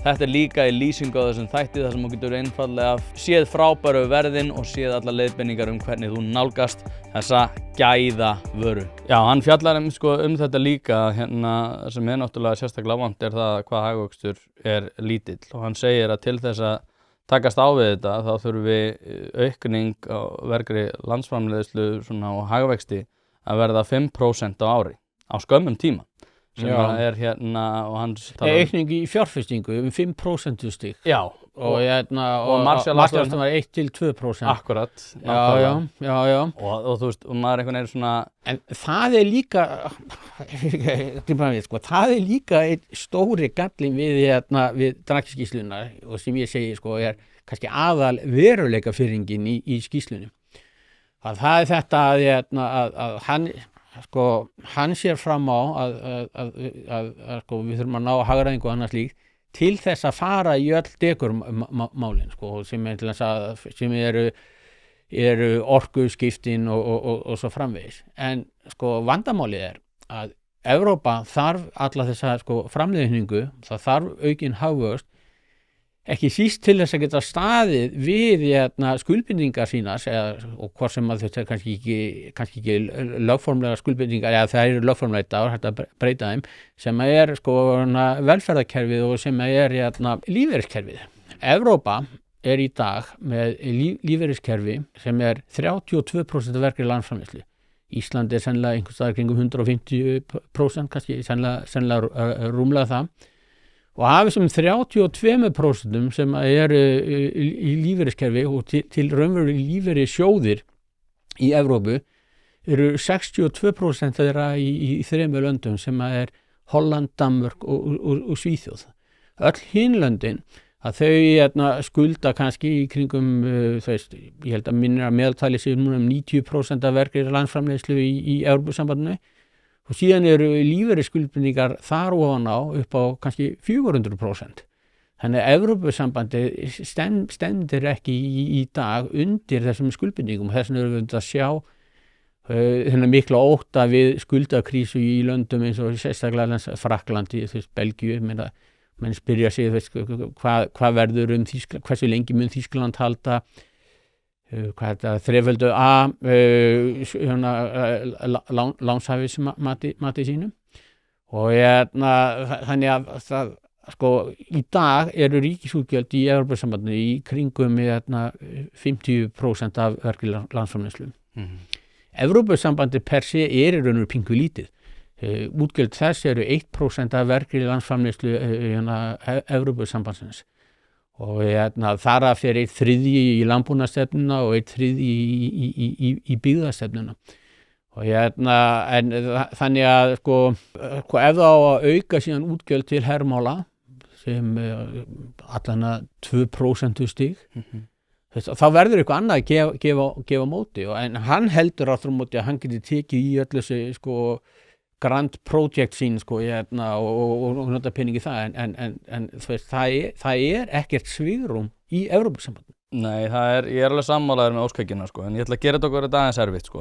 S2: Þetta er líka í lýsingu á þessum þætti þar sem þú getur einfaldlega séð frábæru verðin og séð alla leiðbeiningar hvernig þú nálgast þessa gæða vöru. Já, hann fjallar þetta líka hérna, sem er náttúrulega sérstaklega vont, er það hvað hagvöxtur er lítill, og hann segir að til þess að takast á við þetta þá þurfum við aukning á vergri landsframleiðslu svona og hagvexti að verða 5% á ári á skömmum tíma sem er hérna, og hans
S1: aukning í fjárfestingu 5% stig.
S2: Já,
S1: og markaðsvöxtur var 1-2%.
S2: Akkurat.
S1: Já.
S2: Og þú veist, og maður einhvern veginn svona.
S1: En það er líka það er líka einn stóri gallinn við Draghi-skýrsluna, og sem ég segi er kannski aðal veruleikafirringin í skýrslunni. Það er þetta að hann sér fram á að við þurfum að ná hagræðingu og annars líkt til þess að fara í öll dekurmálin sem eru orkuskiptin og svo framvegis. En vandamálið er að Evrópa þarf alla þessa framleiðningu, það þarf aukin hagvöxt, ekki síst til þess að geta staðið við skuldbindingar sínas, og hvort sem að þetta er kannski ekki lögformlega skuldbindingar, eða það eru lögformlega í dag, hægt að breyta þeim, sem er velferðarkerfið og sem er lífeyriskerfið. Evrópa er í dag með lífeyriskerfi sem er 32% af vergri landsframleiðslu. Ísland er sennilega einhvers staðar kringum 150%, kannski sennilega rúmlega það. Og af þessum 32% sem eru í lífeyriskerfi og til raunverulega lífeyrissjóðir í Evrópu eru 62% þeirra í 3 löndum sem er Holland, Danmörk og Svíþjóð. Öll hin löndin að þau skulda kannski í kringum, ég held að minnir að meðaltali séu núna 90% af vergri landsframleiðslu í Evrópusambandinu. Og síðan eru lífeyrisskuldbindingar þar ofan á upp á kannski 400%. Þannig að Evrópusambandið stendur ekki í dag undir þessum skuldbindingum. Þess vegna erum við að sjá þennan mikla ótta við skuldakrísu í löndum eins og sérstaklega Frakklandi, Belgíu. Menn spyrja sig hvað verður Þýskaland, hversu lengi mun Þýskaland halda þreföldu lánshæfismati sínum, og þannig að í dag eru ríkisútgjöld í Evrópusambandinu í kringum 50% af vergri landsframleiðslu. Evrópusambandið per se er í raun og pingu lítið. Útgjöld þess eru 1% af vergri landsframleiðslu Evrópusambandsins. Og þar af fer 1/3 í landbúnaðarstefnuna og 1/3 í byggðastefnuna. Og en þannig að ef það á að auka síðan útgjöld til hermála sem allan 2% stig, þá verður eitthvað annað að gefa móti, en hann heldur aftur á móti að hann geti tekið í öll þessi grand project sín og nota peningi það, en það er ekkert svigrúm í Evrópusambandinu.
S2: Nei, ég er alveg sammálaður með óskækina, en ég ætla að gera þetta okkur aðeins erfitt.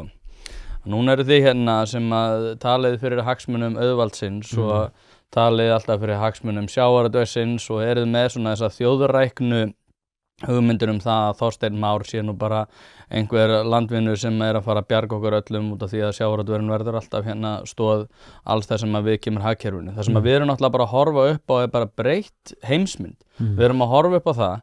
S2: Núna eru þið hérna sem að talið fyrir hagsmunum auðvaldsins og talið alltaf fyrir hagsmunum sjávarútvegsins og eruð með svona þessa þjóðræknu hugmyndir það að Þorsteinn Már sé nú bara einhver landvinur sem að fara að bjarga okkur öllum út af því að sjávarútvegurinn verður alltaf stoð alls þess sem að við kemur hagkerfinu. Það sem að við erum náttúrulega bara að horfa upp á bara breytt heimsmynd. Við erum að horfa upp á það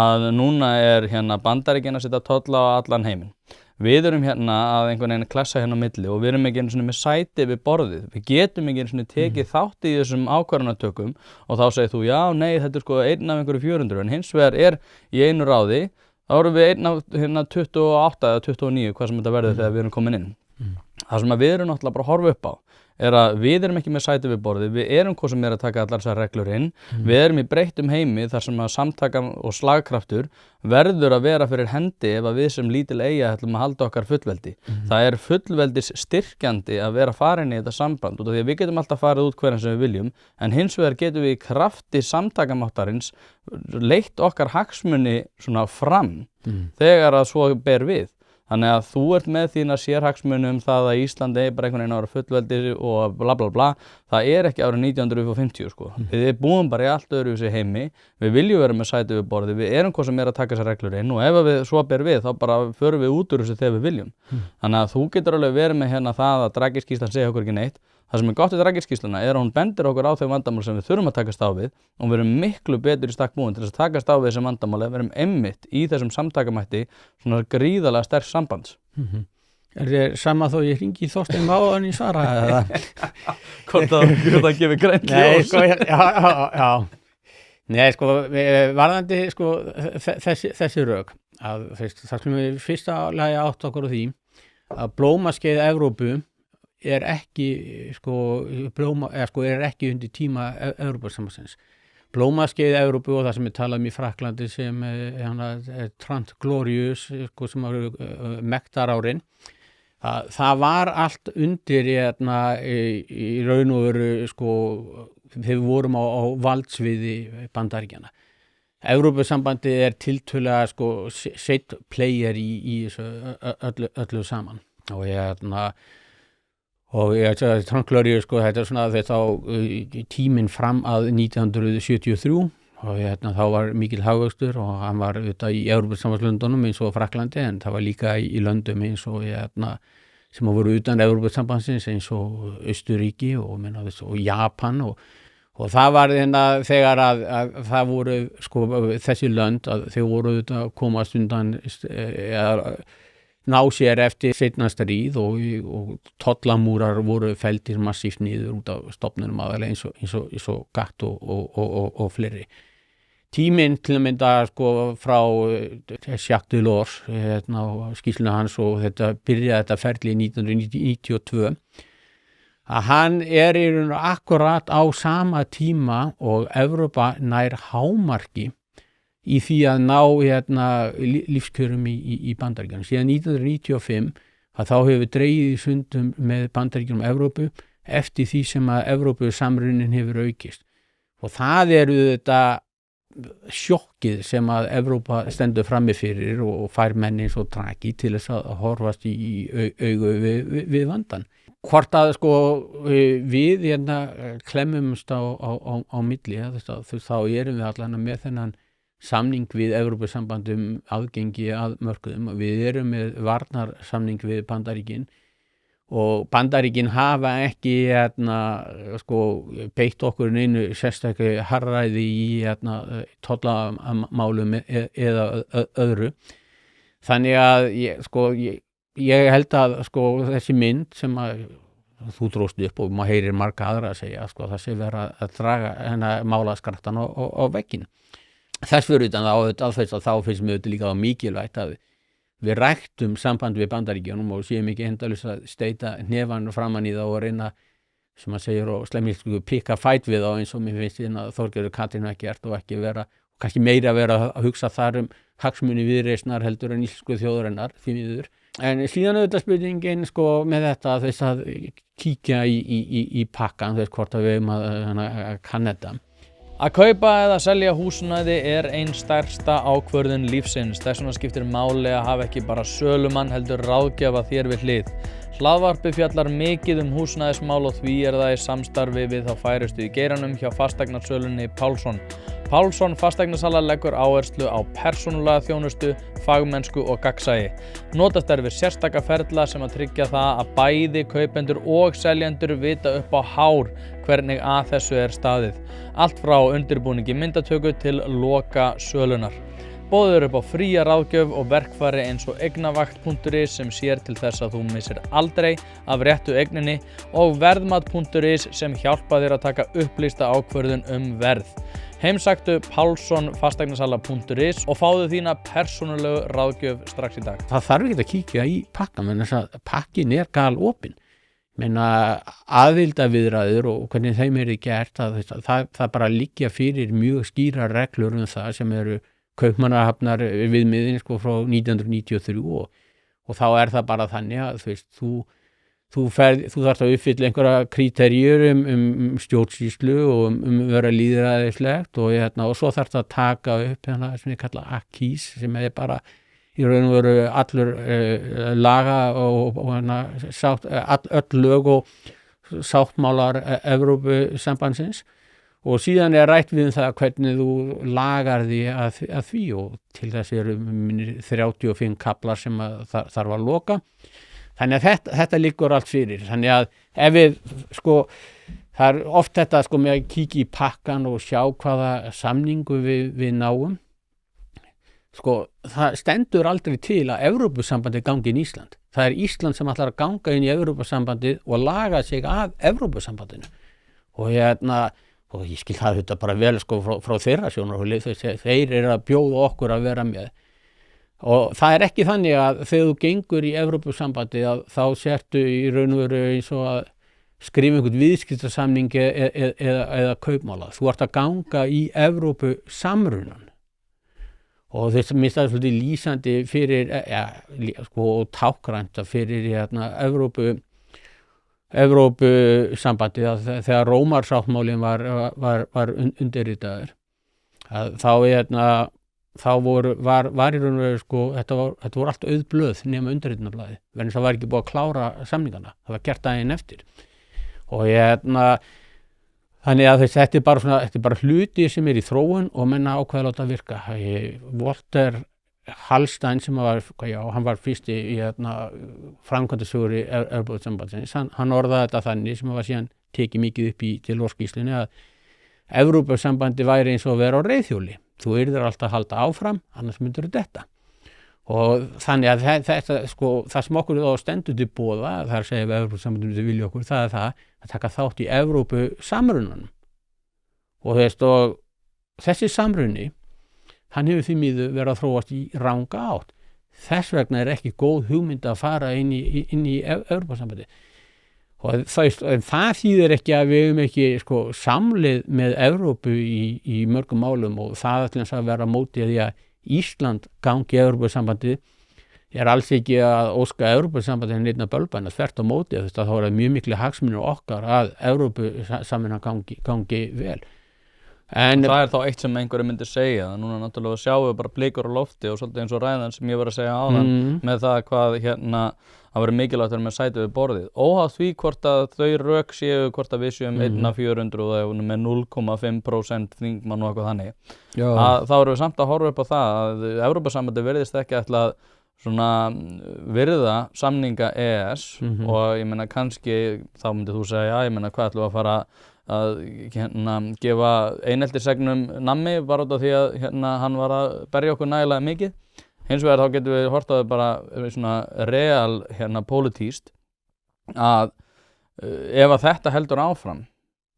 S2: að núna Bandaríkin að setja tolla á allan heiminn. Við erum að einhvern veginn klessa á milli og við erum ekki einu sinni með sæti við borðið. Við getum ekki einu sinni tekið þátt í þessum ákvarðanatökum og þá segir þú, já, nei, þetta sko einn af einhverju 400, en hins vegar í einu ráði, þá erum við einn af 28 eða 29, hvað sem þetta verður þegar við erum komin inn. Það sem að við erum náttúrulega bara að horfa upp á að við erum ekki með sæti við borðið, við erum hvað sem að taka allar þessar reglur inn, við erum í breyttum heimi þar sem að samtaka og slagkraftur verður að vera fyrir hendi ef að við sem lítil eyja ætlum að halda okkar fullveldi. Það fullveldis styrkjandi að vera farin í þetta samband út af því að við getum alltaf farið út hverjum sem við viljum, en hins vegar getum við í krafti samtakamáttarins leitt okkar hagsmuni svona fram þegar að svo ber við. Þannig að þú með þína sérhagsmuni það að Íslandi bara einhvern veginn ára fullveldi og bla bla bla, það ekki árið 1950 sko. Við búum bara í allt öðruvísi heimi, við viljum vera með sæti við borðið, við erum hvað sem að taka þessar reglur inn og ef við svo ber við þá bara förum við út úr þessu þegar við viljum. Þannig að þú getur alveg verið með það að Draghi-skýrslan segja okkur ekki neitt. Það sem gott við Draghi-skýrsluna að hún bendir okkur á þau vandamál sem við þurfum að takast á við og við erum miklu betur í stakk búin til þess að takast á við þessi vandamál ef við erum einmitt í þessum samtakamætti svona gríðarlega sterks sambands.
S1: Þér sama þó ég hringi í Þorsteinn Már í svara eða?
S2: Hvort það gefur grænt ljós?
S1: Já. Nei, sko, varðandi sko, þessi rök að það skulum við fyrsta lagi átt okkur á því að blómaskeið Evrópu ekki undir tíma Evrópusambandsins. Blómaskeið Evrópu og það sem talað í Frakklandi sem Trant Glorious sem eru mektarárin, það var allt undir í raun og veru þegar við vorum á valdsviði Bandaríkjanna. Evrópusambandið tiltölulega set player í þessu öllu saman og Trant Glorious þetta svona þá tíminn fram að 1973 og þá var mikill hagvöxtur og hann var í Evrópusambandslöndunum eins og Frakklandi en það var líka í löndum eins og sem voru utan Evrópusambandsins eins og Austurríki og Japan og það var þegar að það voru þessi lönd að þau voru að komast undan ná sér eftir seinna stríð og tollamúrar voru felldir massíft niður út af stofnunum aðalega eins og GATT og fleiri. Tíminn til að mynda frá Jacques Delors og skýrsluna hans og þetta ferli 1992 að hann í raun akkurat á sama tíma og Evrópa nær hámarki í því að ná lífskjörum í Bandaríkjunum. Síðan 1995 að þá hefur dregið í sundum með Bandaríkjunum Evrópu eftir því sem að Evrópusamrunin hefur aukist. Og það þetta sjokkið sem að Evrópa stendur frammi fyrir og fær menn eins og Draghi til þess að horfast í augu við vandann. Hvort að við klemmumst á milli, þá erum við allan með þennan samning við Evrópusambandum aðgengi að mörkuðum. Við erum með varnarsamning við Bandaríkin og Bandaríkin hafa ekki beitt okkur neinu sérstaklega harðræði í tollamálum eða öðru. Þannig að ég held að þessi mynd sem að þú dróst upp og maður heyrir marga aðra að segja það sé vera að draga málaskrattan á vegginn. Þess fyrir utan þá finnst mér þetta líka mikilvægt að við ræktum samband við Bandaríkjunum og séum ekki endalaust að steita hnefann framan í þá og reyna, sem maður segir og slemmilsku, pikka fæt við þá eins og mér finnst að Þorgerður Katrín hafi gert og ekki vera, kannski meira vera að hugsa þar hagsmuni viðreisnar heldur en íslensku þjóðarinnar, því miður. En síðan auðvitað spurningin með þetta þess að kíkja í pakkan, þess hvort að við að kanna þetta.
S2: Að kaupa eða selja húsnæði ein stærsta ákvörðun lífsins. Þess vegna skiptir máli að hafa ekki bara sölumann heldur ráðgjafa þér við hlið. Hlaðvarpið fjallar mikið húsnæðismál og því það í samstarfi við þá færustu í geiranum hjá fasteignasölunni Pálsson. Pálsson fasteignasala leggur áherslu á persónulega þjónustu, fagmennsku og gagnsæi. Notast við sérstaka ferla sem að tryggja það að bæði kaupendur og seljendur vita upp á hár hvernig að þessu staðið. Allt frá undirbúningi myndatöku til loka sölunar. Boðið upp á fría ráðgjöf og verkfæri eins og eignavakt.is sem sér til þess að þú missir aldrei af réttu eigninni og verðmat.is sem hjálpa þér að taka upplýsta ákvörðun verð. Heimsæktu pálssonfasteignasala.is og fáðu þína persónulegu ráðgjöf strax í dag.
S1: Það þarf ekki að kíkja í pakkan, menn þess að pakkin galopinn. Meina aðildarviðræður og hvernig þeim gert, það bara liggja fyrir mjög skýra reglur það sem eru kaupmannahafnar viðmiðin frá 1993 og þá það bara þannig að þú þarft að uppfylla einhverja kríteríur stjórnsýslu og vera lýðræðislegt og svo þarft að taka upp sem ég kalla akkís sem bara í raun og veru allur laga og öll lög og sáttmálar Evrópusambandsins og síðan rætt við það hvernig þú lagar því að því og til þess eru 35 kaflar sem þarf að loka. Þannig að þetta liggur allt fyrir. Þannig að ef við það oft þetta með að kíkja í pakkan og sjá hvaða samningu við náum. Það stendur aldrei til að Evrópusambandið gangi inn í Ísland. Það Ísland sem ætlar að ganga inn í Evrópusambandið og laga sig að Evrópusambandinu. Og ég skil það þetta bara vel frá þeirra sjónarhóli, þeir að bjóða okkur að vera með. Og það ekki þannig að þegar þú gengur í Evrópusambandið að þá sértu í raun og veru eins og að skrifa einhvern viðskiptasamning eða kaupmála. Þú ert að ganga í Evrópusamrunan. Og þess að mista svolítið lýsandi fyrir, og tákrænt fyrir Evrópusambandið að þegar Rómarsáttmálinn var undirritaður þá var í raun og veru þetta voru allt auð blöð nema undirritunarblaði vegna það var ekki búið að klára samningana, það var gert daginn eftir og þannig að þetta bara hluti sem í þróun og menna ákveða að láta virka. Walter Hallstein sem hann var fyrsti í framkvæmdastjóri Evrópusambandsins, hann orðaði þetta þannig sem var síðan tekið mikið upp til orðskýrslunni að Evrópusambandi væri eins og að vera á reiðhjóli. Þú yrðir alltaf að halda áfram, annars myndir þetta. Og þannig að það sem okkur þá stendur til boða, það að segja við Evrópusambandinu vilja okkur, það að taka þátt í Evrópusamrunanum. Og þessi samruni hann hefur því miður verið að þróast í ranga átt. Þess vegna ekki góð hugmynd að fara inn í Evrópusambandið. Og það þýðir ekki að við höfum ekki samlið með Evrópu í mörgum málum og það ætlum að vera mótið því að Ísland gangi í Evrópusambandið alls ekki að óska Evrópusambandið neinna bölbæna, þvert á mótið þá mjög miklu hagsmunir okkar að Evrópusamvinnan gangi vel. En
S2: það þá eitt sem einhverju myndir segja, núna náttúrulega sjáum við bara blikur á lofti og svolítið eins og ræðan sem ég var að segja áðan með það hvað að vera mikilvægt að vera með sæti við borðið. Óháð því hvort að þau rök séu hvort að við séum 1/400 og með 0,5% þingmann og eitthvað þannig. Þá erum við samt að horfa upp á það að Evrópusambandið virðist ekki ætla að virða samninga EES og ég meina kannski þá myndir þú segja, ég meina hvað ætlum við að fara að gefa eineltissegnum nammi bara út af því að hann var að berja okkur nægilega mikið. Hins vegar þá getum við hort á það bara svona real pólitískt að ef að þetta heldur áfram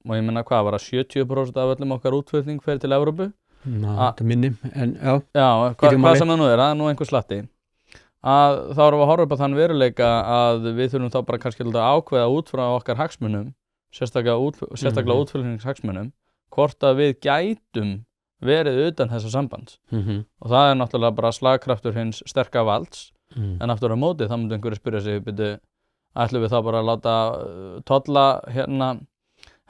S2: og ég meina hvað var að 70% af öllum okkar útflutning fer til Evrópu.
S1: Þetta minni, en
S2: hvað sem það er nú einhver slatti. Að þá erum við að horfa upp á þann veruleika að við þurfum þá bara kannski að ákveða út frá okkar hagsmunum sérstaklega útflutningshagsmunum hvort að við gætum verið utan þessa sambands og það náttúrulega bara slagkraftur hins sterka valds en aftur á móti þá myndi einhverju spyrja sig ætlum við þá bara að láta tolla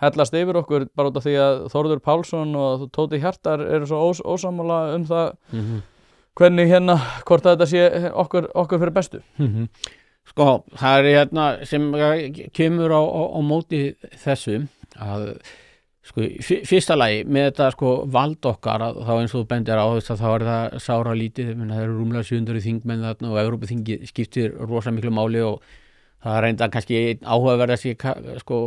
S2: hellast yfir okkur bara út af því að Þórður Pálsson og Tóti Hjartar eru svo ósammála það hvernig hvort að þetta sé okkur fyrir bestu.
S1: Sko, það sem kemur á móti þessu að sko, fyrsta lagi með þetta sko vald okkar að þá eins og þú bendir á þess að þá það sára lítið, það eru rúmlega 700 þingmenn þarna og Evrópuþingi skiptir rosa miklu máli og það reynda kannski áhugaverð sko,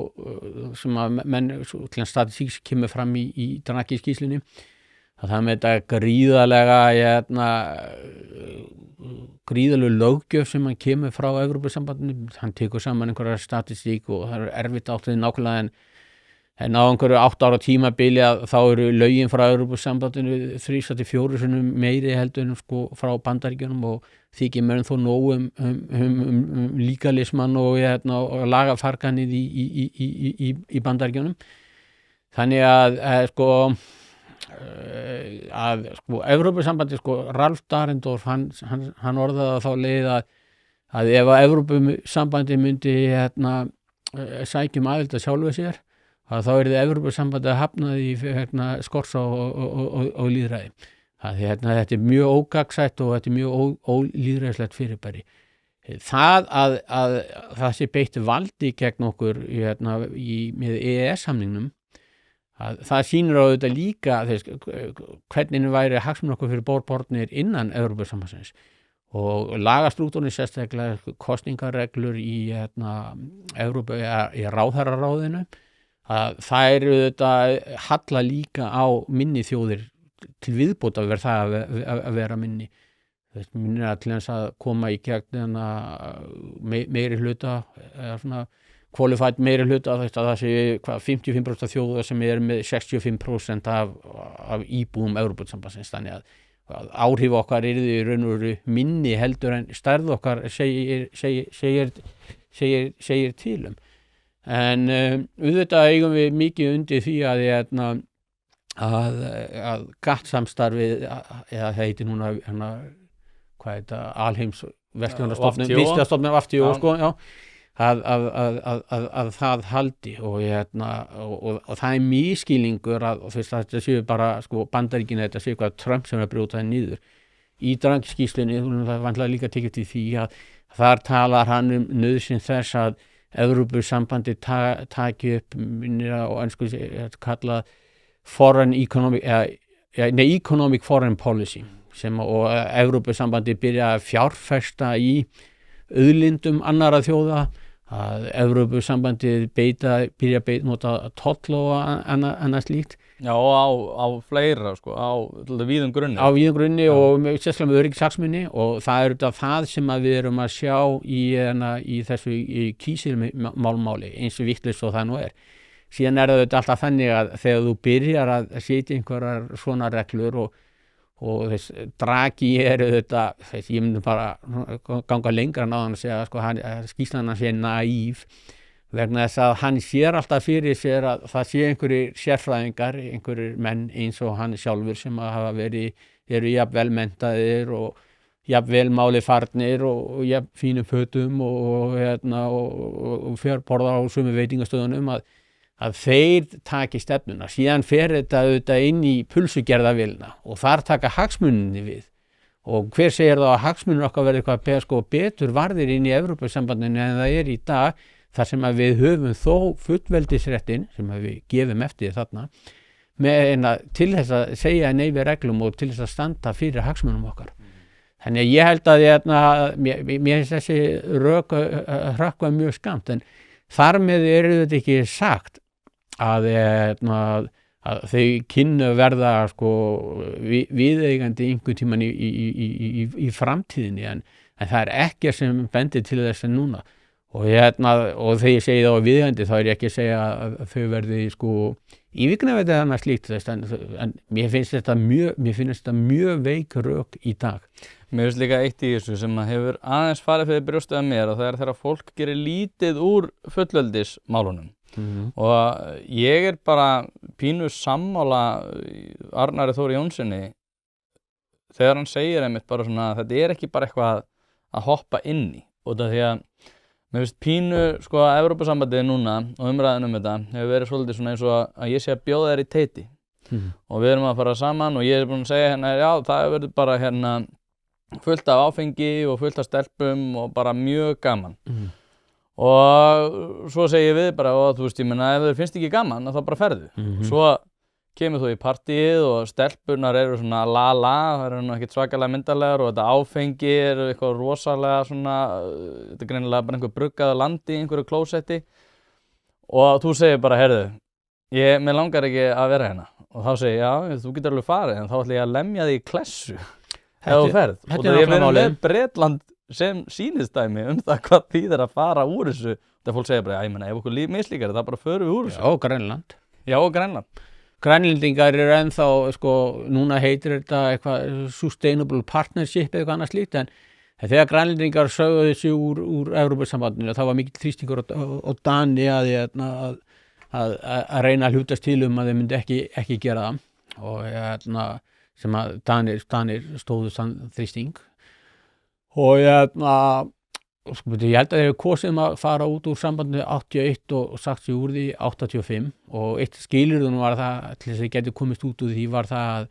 S1: sem að menn statistík kemur fram í Draghi skýrslunni að það með þetta gríðalegu löggjöf sem hann kemur frá Evrópusambandinu, hann tekur saman einhverja statistík og það erfitt áttið nákvæmlega en á einhverju 8 ára tímabili að þá eru lögin frá Evrópusambandinu 3-4 sinnum meiri heldur en sko frá Bandaríkjunum og þykir mér þó nóg líkalismann og lagafarganið í Bandaríkjunum. Þannig að Evrópusambandið Ralph Dahrendorf hann orðaði þá leið að ef að Evrópusambandið myndi sækjum aðild að sjálfu sér að þá Evrópusambandið að hafna því skorts á lýðræði. Þetta mjög ógagnsætt og þetta mjög ólýðræðislegt fyrirbæri. Það að það sé beitt valdi gegn okkur með EES-samningnum það sýnir á þetta líka hvernig væri hagsmunir okkur fyrir borðnir innan Evrópusambandsins og lagastrúktúrinn sérstaklega kosningareglur í Evrópu í ráðherraráðinu að það eru þetta halla líka á minni þjóðir til viðbót að vera minni til þess að koma í gegn meiri hluta qualified meiri hluta að það sé 55% þjóða sem með 65% af íbúum Evrópusambandsins þannig að áhrif okkar yrði í raun og veru minni heldur en stærð okkar segir til en auðvitað eigum við mikið undir því að GATT-samstarfið eða heitir núna alheims verslunarstofnun WTO sko, að það haldi og það misskilningur að þetta séu bara sko Bandaríkin þetta séu hvað Trump sem brjóta það niður í Draghi skýrslunni það vantilega líka tekið til því að þar talar hann nauðsyn þess að Evrópusambandið taki upp og ensku kalla economic foreign policy sem og Evrópusambandið byrja að fjárfesta í auðlindum annarra þjóða að Evrópusambandið byrja að nota toll og annað slíkt.
S2: Já, á fleira sko, á víðum grunni.
S1: Á víðum grunni og sérstaklega með öryggishagsmuni og það þetta það sem við erum að sjá í þessu kísilmálmáli eins og vitlaust og það nú Síðan þetta alltaf þannig að þegar þú byrjar að setja einhverjar svona reglur og Draghi þetta, ég myndi bara ganga lengra en á hann að segja sko, skýrslan hans naív vegna þess að hann sér alltaf fyrir sér að það sé einhverjir sérfræðingar, einhverjir menn eins og hann sjálfur sem hafa eru jafn vel menntaðir og jafn vel máli farnir og jafn fínum fötum og fjörborða á sömu veitingastöðunum að þeir taki stefnuna, síðan fer þetta inn í pulsugerðavélina og þar taka hagsmunni við og hver segir þá að hagsmunir okkar verði eitthvað betur varðir inn í Evrópusambandinu en það í dag þar sem að við höfum þó fullveldisréttin sem að við gefum eftir þarna til þess að segja nei við reglum og til þess að standa fyrir hagsmunum okkar. Þannig að ég held að mér finnst þessi rök hrökkva mjög skamt en þar með þetta ekki sagt að þau kynnu verða sko, viðeigandi einhvern tímann í framtíðinni en það ekki sem bendir til þess en núna og þegar ég segi þá viðeigandi þá ég ekki að segja að þau verði sko íviknað annað slíkt en mér finnst þetta mjög veik rök í dag.
S2: Mér finnst líka eitt í þessu sem hefur aðeins farið fyrir brjóstið að mér og það þegar fólk gerir lítið úr fullveldismálunum og ég bara pínu sammála Arnari Þóri Jónssoni þegar hann segir einmitt bara svona að þetta ekki bara eitthvað að hoppa inn í og það því að Mér finnst pínu, sko, að Evrópusambandið núna og umræðin þetta hefur verið svolítið svona eins og að ég sé að bjóða þér í teiti. Og við erum að fara saman og ég búinn að segja hérna, já, það verður bara hérna fullt af áfengi og fullt af stelpum og bara mjög gaman. Og svo segi ég við bara, og þú veist, ég meina, ef þér finnst ekki gaman, þá bara ferðu. Svo kemur þú í partíið og stelpunar eru svona la-la, það eru nú ekkert svakalega myndarlegar og þetta áfengi eru eitthvað rosalega svona, þetta er greinilega bara einhver bruggaða landi í einhverju klósetti og þú segir bara, heyrðu, mér langar ekki að vera hérna og þá segir ég, já, þú getur alveg farið en þá ætla ég að lemja þig í klessu ef þú ferð og það ég verið með Bretland sem sýnistæmi það hvað þýðir að fara úr þessu þegar fólk segir bara, já, ég meina, ef okkur mislíkar það bara förum við úr þessu.
S1: Já, Grænland.
S2: Já, og Grænland.
S1: Grænlendingar eru ennþá, sko, núna heitir þetta eitthvað Sustainable Partnership eitthvað annað slíkt, en þegar Grænlendingar sögðu þessu úr Evrópusambandinu, þá var mikill þrýstingur á Dani að reyna að hlutast til að þeir myndi ekki gera það og sem að Danir stóðu þann þrýsting og sko, ég held að þeir hefur kosið að fara út úr sambandinu 81 og sagt sig úr því 85 og eitt skilyrðun var það til þess að þeir geti komist út úr því var það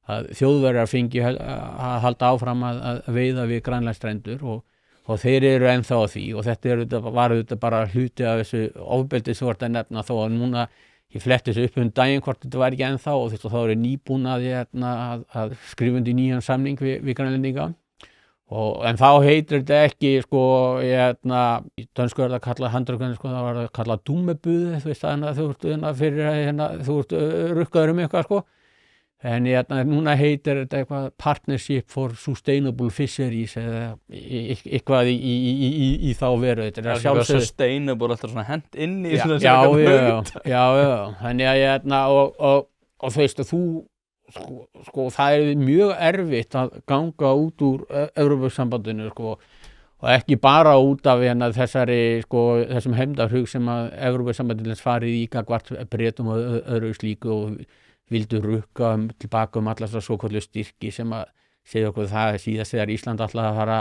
S1: að Þjóðverjar fengi að halda áfram að veiða við Grænlandsstrendur og þeir eru ennþá á því og þetta var bara hluti af þessu ofbeldi sem vart að nefna þó að núna ég fletti þessu upp daginn hvort þetta var ekki ennþá og þá eru nýbúin að skrifa undir nýjan samning við Grænlendinga. En þá heitir þetta ekki, sko, dönsku er það að kalla handrökkunni, sko, það var að kalla dúmebuð, þú veist, þannig að þú ert rukkaður eitthvað, sko. En núna heitir þetta eitthvað Partnership for Sustainable Fisheries eða eitthvað í þá veru. Þetta
S2: er sjálfsögðu sustainable, alltaf svona hent inn í svona
S1: Já, þannig og þú veist, sko, það er mjög erfitt að ganga út úr Evrópusambandinu, sko, og ekki bara út af þessum hefndarhug sem að Evrópusambandinu farið í gagnvart Bretum og öðru slíku og vildu rukka tilbaka allar svo svoköllu styrki sem að segja okkur það síðast þegar Ísland alltaf að fara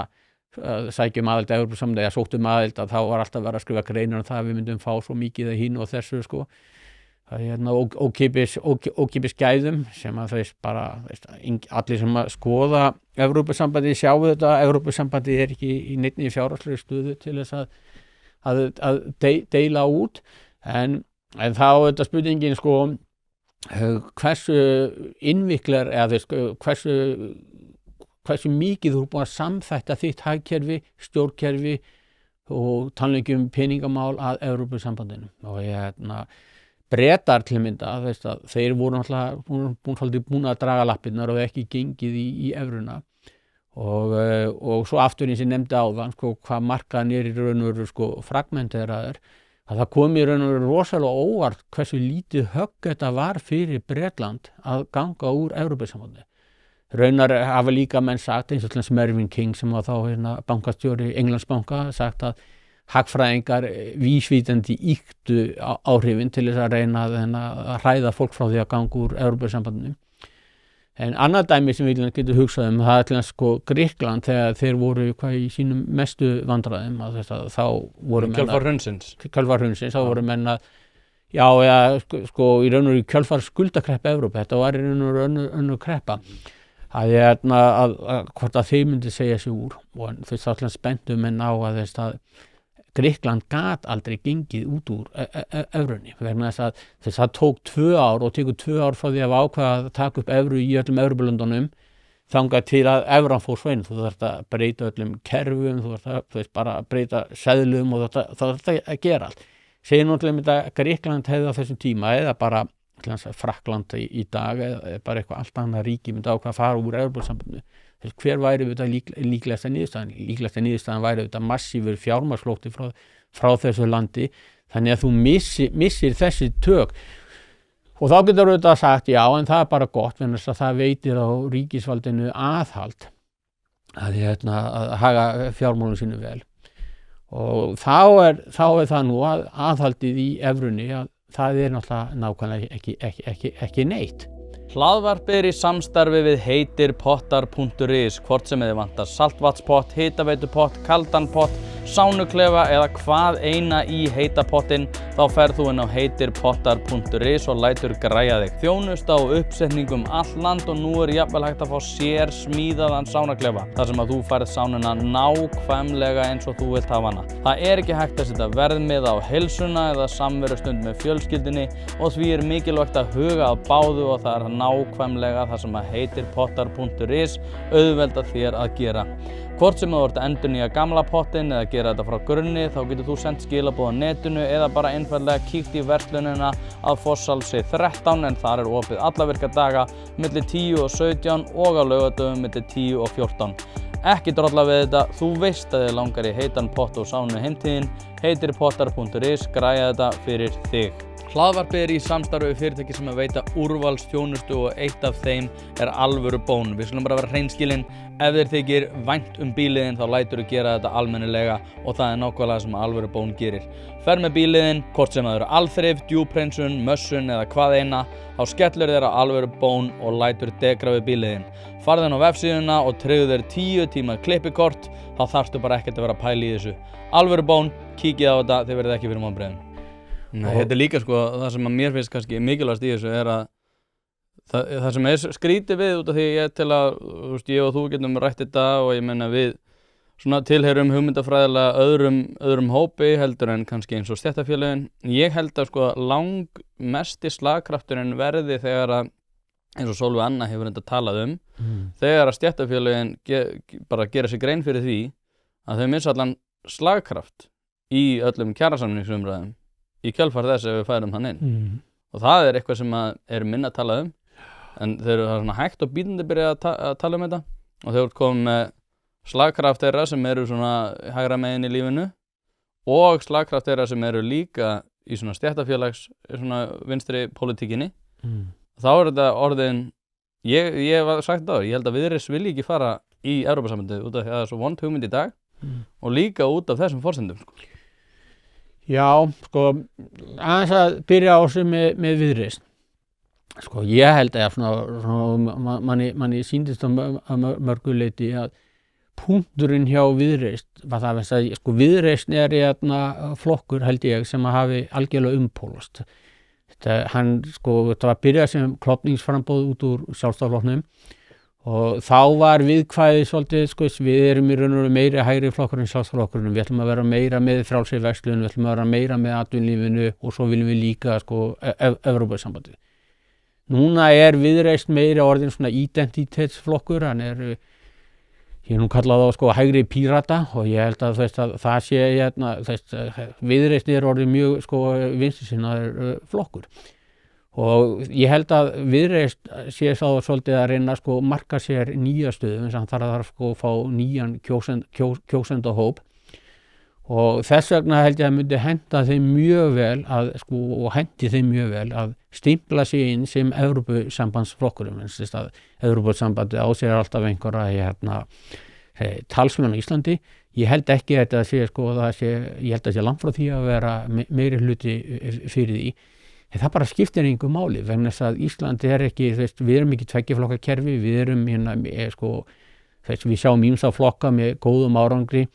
S1: að sækja aðild að Evrópusambandinu eða sótt aðild að þá var alltaf verið að skrifa greinar um það að við myndum fá svo mikið að hín og þessu, sko. Ókeypis gæðum sem að allir sem að skoða Evrópusambandið sjáu þetta Evrópusambandið er ekki í neinni fjárhagslegri stöðu til þess að deila út en þá er þetta spurningin, sko, hversu innviklar eða hversu mikið þú er búin að samþætta þitt hagkerfi, stjórnkerfi og tannleikum peningamál að Evrópusambandinu og Bretar til mynda, þeir voru náttúrulega búin að draga lappirnar og ekki gengið í evruna og svo aftur eins og ég nefndi áðan, sko, hvað markaðan er í raun og veru, sko, fragmenteraður að það kom í raun og veru rosalega óvart hversu lítið högg þetta var fyrir Bretland að ganga úr Evrópusambandinu. Raunar hafa líka menn sagt, eins og til Mervyn King sem var þá bankastjóri Englandsbanka, sagt að hagfræðingar vísvitandi ýktu áhrifin til þess að reyna að hræða fólk frá því að ganga úr Evrópusambandinu. En annað dæmi sem við getum hugsað það er til þess, sko, Grikkland þegar þeir voru í sínum mestu vandræðum þá voru menn kjölfar hrunsins, þá voru menn að sko, í raun og veru kjölfar skuldakreppa Evrópu, þetta var í raun og veru önnur kreppa. að hvort að þeir myndi segja sig úr og þess allan spenntu menn á að Grikkland gat aldrei gengið út úr evrunni vegna þess að það tók 2 ár og tekur 2 ár frá því að ákveða að taka upp evru í öllum Evrópulöndunum þangað til að evran fór svein. Þú þarft að breyta öllum kerfum, þú þarft bara að breyta seðlum og það þarft að gera allt. Segir náttúrulega að Grikkland hefði á þessum tíma eða bara Frakkland í dag eða bara eitthvað allt annað ríki myndi ákveða að fara úr Evrópusambandinu. Hver væri þetta líklegasta niðurstaðan? Líklegasta niðurstaðan væri þetta massífur fjármagnsflótti frá þessu landi, þannig að þú missir þessi tök. Og þá getur auðvitað sagt, já, en það er bara gott, en það veitir á ríkisvaldinu aðhald að haga fjármálum sínu vel. Og þá er það nú að aðhaldið í evrunni, að það er nákvæmlega ekki neitt.
S2: Hlaðvarp er í samstarfi við heitirpottar.is, hvort sem þið vantar saltvatnspott, hitaveitupott, kaldan pott sánuklefa eða hvað eina í heita pottinn, þá ferð þú inn á heitirpottar.is og lætur græja þig. Þjónusta og uppsetningum all land og nú jafnvel hægt að fá sér smíðaðan sánuklefa, þar sem að þú færð sánuna nákvæmlega eins og þú vilt hafa hana. Það ekki hægt að setja verðmiða á heilsuna eða samverustund með fjölskyldunni og því mikilvægt að huga að báðu og það nákvæmlega það sem að heitirpottar.is auðvelda þér að gera. Hvort sem þú ert að endurnýja gamla pottinn eða gera þetta frá grunni, þá getur þú sendt skilaboð á netinu eða bara einfaldlega kíkt í verslunina að Fosshálsi 13 en þar opið alla virka daga milli 10 og 17 og á laugardögum milli 10 og 14. Ekki drolla við þetta, þú veist að þið langar í heitan pott og sánu heimtíðin, heitirpottar.is græja þetta fyrir þig. Hlaðvarpið í samstarfi við fyrirtæki sem veita úrvalsþjónustu og eitt af þeim alvöru bón. Við skulum bara vera hreinskilin, ef þér þykir vænt bíliðinn þá lætur þú gera þetta almennilega og það nákvæmlega sem alvöru bón gerir. Ferð með bíliðinn, hvort sem það eru alþrif, djúphreinsun, mössun eða hvað eina, þá skellur þér á alvöru bón og lætur degra við bíliðinn. Farðu inn á vefsíðuna og tryggðu þér 10 tíma klippikort, þá þarftu bara ekkert að vera að pæla í þessu. Alvöru bón, kíkið á þetta, þið verðið ekki fyrir vonbrigðum. Þetta líka sko, það sem að mér finnst kannski mikilvægast í þessu að það sem skrítið við út af því ég til að, þú veist, ég og þú getum rætt þetta og ég meina við svona tilheyrum hugmyndafræðilega öðrum hópi heldur en kannski eins og stéttarfélögin. Ég held að sko langmesti slagkrafturinn verði þegar að, eins og Sólveig Anna hefur þetta talað þegar að stéttarfélögin bara gera sig grein fyrir því að þau missa allan slagkraft í öllum kjarasamningsumræðum í kjölfar þess ef við færum hann inn. Og það eitthvað sem minna að tala en þeir eru svona hægt og bítandi byrja að tala þetta og þeir eru komið með slagkraft þeirra sem eru svona hægra megin í lífinu og slagkraft þeirra sem eru líka í svona stéttarfélags svona vinstri pólitíkinni. Þá þetta orðin, ég hef sagt það, ég held að Viðreisn vilji ekki fara í Evrópusambandið út af því að það svo vond hugmynd í dag og líka út af þessum forsendum sko.
S1: Já, sko, aðeins að byrja á þessu með Viðreisn. Sko, ég held að manni sýndist á mörgu leyti að punkturinn hjá Viðreisn var það að sko, Viðreisn flokkur, held ég, sem að hafi algjörlega umpólast. Þetta var byrjað sem klofningsframboð út úr Sjálfstæðisflokknum og þá var viðkvæðið svolítið, sko, við erum í raun og veru meiri hægri flokkur en Sjálfstæðisflokkurinn, við ætlum að vera meira með frjálsri verslun, við ætlum að vera meira með atvinnulífinu og svo viljum við líka sko Evrópusambandið. Núna Viðreisn meira orðin svona identitetsflokkur, ég nú kallað á sko hægri pírata og ég held að það sé Viðreisn orðin mjög sko vinstrisinnaður flokkur. Og ég held að Viðreisn sé þá svolítið að reyna sko marka sér nýja stöðum eins og hann þarf sko að fá nýjan kjósendahóp og þess vegna held ég að myndi henta þeim mjög vel og hendi þeim mjög vel að stimpla sig inn sem Evrópusambandsflokkurum eins og að Evrópusambandið á sér alltaf einhverja talsmenn á Íslandi. Ég held ekki að þetta sé sko ég held að sé langt frá því að vera meiri hluti fyrir því. En það bara skiptir engu máli vegna þess að Ísland ekki, við erum ekki tveggjaflokkakerfi, við erum við sjáum ýmsa flokka með góðum árangri,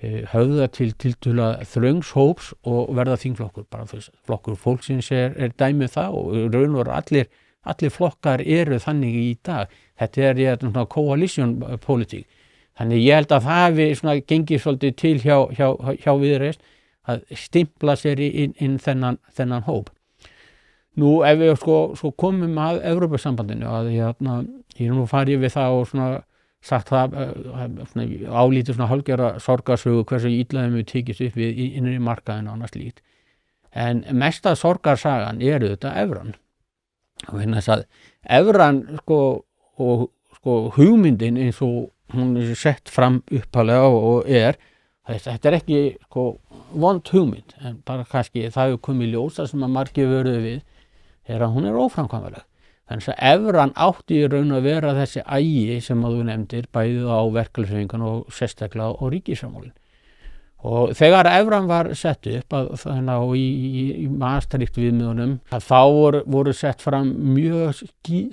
S1: höfða til tiltölulega þröngs hóps og verða þingflokkur. Bara flokkur fólksins dæmi það og raun og allir flokkar eru þannig í dag. Þetta coalition politík. Þannig ég held að það hafi gengið svolítið til hjá Viðreisn að stimpla sér inn þennan hóp. Nú ef við sko komum að Evrópusambandinu að ég nú farið við það og sagt það álítið hálfgerða sorgarsögu hversu illa þeim við tekist upp við innri markaðinn og annað slíkt. En mesta sorgarsagan þetta evran. Og þess að evran sko hugmyndin eins og hún sett fram upphaflega og þetta ekki sko vond hugmynd en bara kannski það hefur komið ljósa sem að margir vöruðu við að hún óframkvæmanleg. Þannig að evran átti í raun að vera þessi ægi sem að þú nefndir bæði á verkalýðshreyfingunni og sérstaklega á ríkisfjármálin. Og þegar evran var sett upp og í Maastricht viðmiðunum þá voru sett fram mjög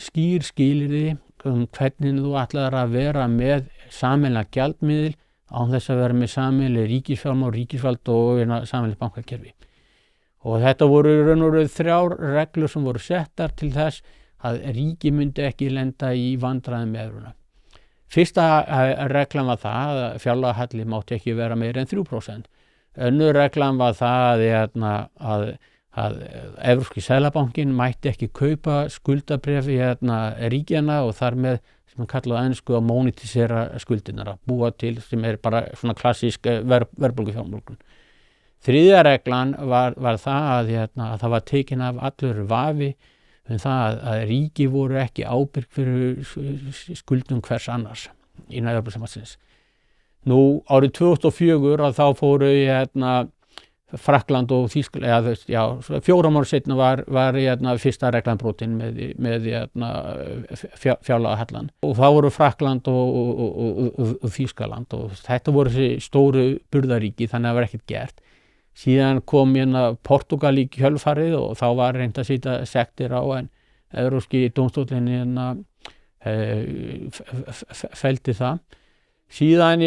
S1: skýr skilyrði hvernig þú ætlaðir að vera með sameiginlegan gjaldmiðil án þess að vera með sameiginleg ríkisfjármál, ríkisvald og sameiginleg bankakerfi. Og þetta voru raun og veru 3 reglur sem voru settar til þess að ríki myndi ekki lenda í vandræðum með evruna. Fyrsta reglan var það að fjárlagahalli mátti ekki vera meira en 3%. Önnur reglan var það að Evrópski seðlabankinn mætti ekki kaupa skuldabréf í ríkjana og þar með sem er kallað á ensku að monetisera skuldirnar, að búa til sem er bara svona klassísk verðbólgufjármögnun. Þriðja reglan var það að það var tekin af allur vafi það að ríki voru ekki ábyrg fyrir skuldum hvers annars innan Evrópusambandsins. Nú árið 2004 að þá fóru Frakkland og Þýskaland, 4 árum seinna var fyrsta reglan brotin með fjárlagahallann. Og þá voru Frakkland og Þýskaland og þetta voru þessi stóru burðaríki, þannig að það var ekkert gert. Síðan kom Portúgal í kjölfarið og þá var reynt að setja sektir á en Evrópski dómstóllinn felldi það. Síðan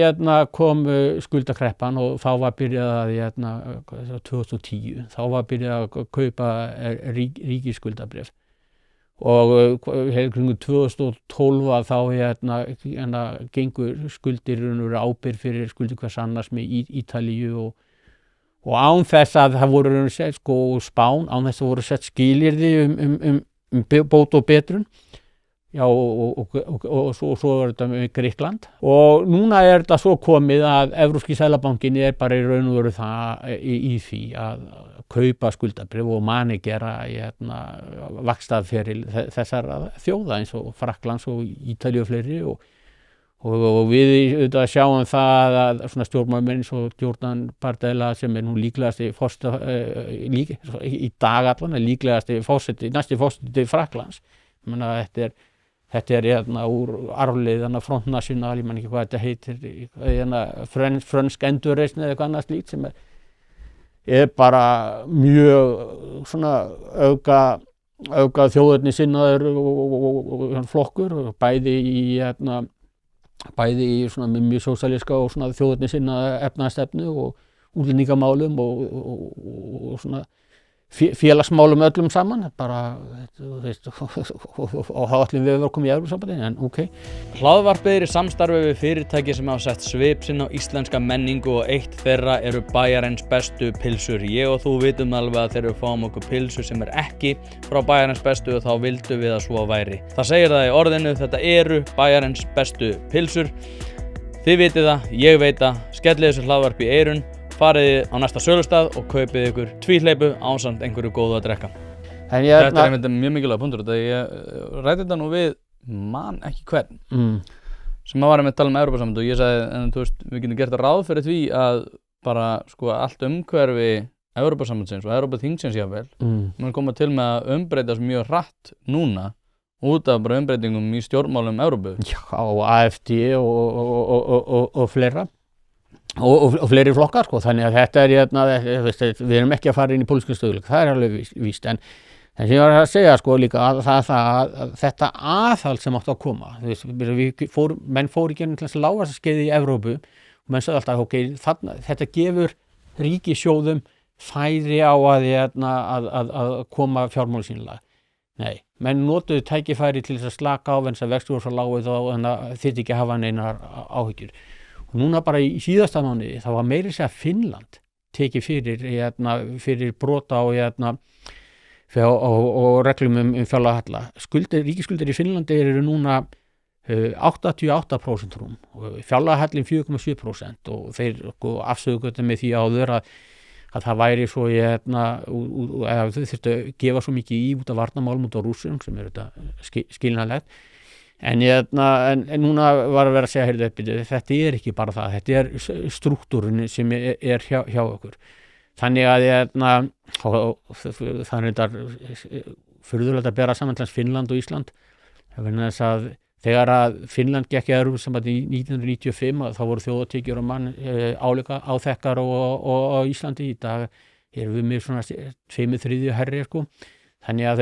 S1: kom skuldakreppan og þá var byrjað 2010, þá var byrjað að kaupa ríkisskuldabréf. Og kringum 2012 að þá gengur skuldir ábyrgð fyrir skuldir hvers annars með Ítalíu og án þess að það voru spán, án þess að voru sett skilyrði bót og betrun. Já, og svo var þetta með Grikkland. Og núna er þetta svo komið að Evrópski seðlabankinn er bara í raun og veru það í því að kaupa skuldabréf og managera vaxtaferil þessara þjóða eins og Frakklands og Ítalíu og fleiri og við auðvitað sjáum það að svona stjórnmálamenn eins og Jordan Bardella sem er nú líklegasti forseti í dag allan, líklegasti forseti, næsti forseti Frakklands. Þetta er úr arfleið Front National, ég man ekki hvað þetta heitir, frönsk endurreisn eða eitthvað annað slíkt sem er bara mjög svona auka þjóðerni sinnaður og flokkur, bæði í svona mjög sósíalíska og svona þjóðerni sinnaða efnahagsstefnu og útlendingamálum og svona félagsmálum öllum saman, bara, og þá ætlum við að vera komið í Evrópusambandið, en ok.
S2: Hlaðvarpið er í samstarfi við fyrirtæki sem hafa sett svip sinn á íslenska menningu og eitt þeirra eru Bæjarins bestu pylsur. Ég og þú vitum alveg að þegar við fáum okkur pylsu sem er ekki frá Bæjarins bestu og þá vildum við að svo væri. Það segir það í orðinu, þetta eru Bæjarins bestu pylsur. Þið vitið það, ég veit það, skellið þessu hlaðvarpi í eyrun. Farið á næsta sölustað og kaupið ykkur tvíhleypu ásamt einhverju góðu að drekka. Þetta er einmitt mjög mikilvæg punktur. Ég ræddi þetta nú við man ekki hvern sem að var með að tala um Evrópusambandið og ég sagði við getum gert ráð fyrir því að bara allt umhverfi Evrópusambandsins og Evrópuþingsins jafnvel mun koma til með að umbreytast mjög hratt núna út af bara umbreytingum í stjórnmálum Evrópu.
S1: Já, og AfD og fleira. Og fleiri flokkar, þannig að þetta er við erum ekki að fara inn í pólitískan stöðugleika, það er alveg víst, en sem ég var að segja líka að þetta aðhald sem átti að koma, menn fóru ekki til þess að lágvaxtaskeiði í Evrópu og menn sagði alltaf, þetta gefur ríkissjóðum færi á að koma fjármálasýnilega. Nei, menn notuðu tækifæri til þess að slaka á þess að vextir voru svo lágir og þannig að þyrfti ekki að hafa neinar áhyggjur. Og núna bara í síðasta mánuði þá var meira að segja Finnland tekið fyrir brota og reglum fjárlagahalla. Ríkisskuldir í Finnlandi eru núna 88% rúm og fjárlagahallinn 4,7% og þeir afsögðu þetta með því áður að það væri svo þau þurftu að gefa svo mikið í út af varnarmálum út af Rússum sem er þetta skiljanlegt. En núna var að vera að segja þetta er ekki bara það, þetta er struktúrin sem er hjá okkur. Þannig að það er furðulegt að bera saman til Finnland og Ísland. Þess að þegar að Finnland gekk í Evrópusambandið í 1995 þá voru þjóðatekjur og mann álíka áþekkar og Íslandi. Í dag erum við með svona 2/3 hærri. Þannig að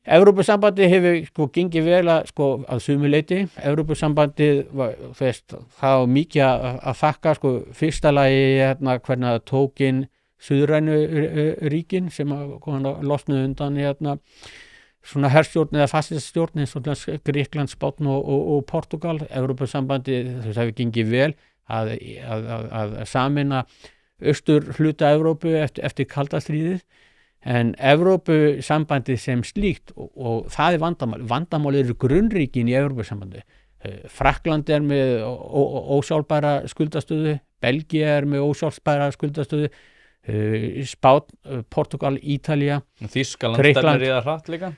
S1: Evrópusambandið hefur sko gengið vel að sumu leyti. Evrópusambandið það var mikið að þakka sko fyrsta lagi hvernig það tók inn suðrænu ríkin sem losnuðu undan svona herstjórn eða fasistastjórn eins og Grikkland, Spánn og Portugal. Evrópusambandið þess hefur gengið vel að sameina austur hluta Evrópu eftir kalda stríðið. En Evrópusambandið sem slíkt og það vandamál eru grunnríkin í Evrópusambandið. Frakkland með ósjálfbæra skuldastöðu, Belgía með ósjálfbæra skuldastöðu, Spánn, Portugal, Ítalía,
S2: Þýskaland
S1: Grikkland.
S2: Stefnir í það hratt líka?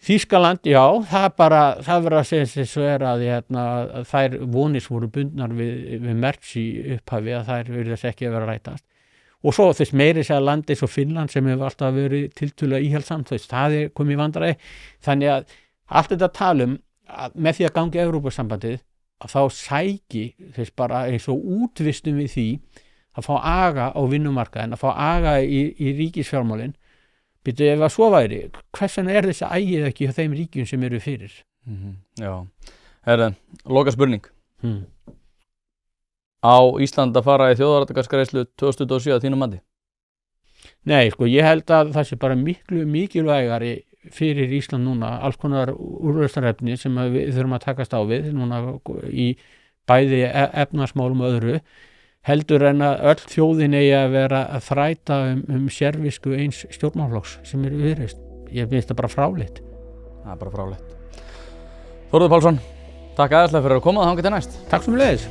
S1: Þýskaland, já, það verður að segja sem svo að þær vonis voru bundnar við merts í upphafi að þær virðast ekki að vera rætast. Og svo þess meiri sér landi eins og Finnland sem hefur alltaf verið tiltölulega íhaldsamt, það komið í vandræði. Þannig að allt þetta talum að með því að ganga í Evrópusambandið að þá sæki þess bara eins og útvistum við því að fá aga á vinnumarkaðin, að fá aga í ríkisfjármálin. Býtu ef að svo væri, hvers vegna þessi ægið ekki hjá þeim ríkjum sem eru fyrir?
S2: Já, loka spurning. Á Ísland að fara í þjóðaratkvæðagreiðslu 2027 að þínum mati?
S1: Nei, sko, ég held að það sé bara miklu mikilvægari fyrir Ísland núna, alls konar úrlausnarefni sem við þurfum að takast á við núna í bæði efnahagsmálum og öðru, heldur en að öll þjóðin eigi að vera að þræta sérvisku eins stjórnmálaflokks sem eru viðreist. Ég finnst það bara fráleitt.
S2: Það er bara fráleitt. Þórður Pálsson, takk aðeinslega fyrir að koma og þangað til næst.
S1: Takk sömuleiðis.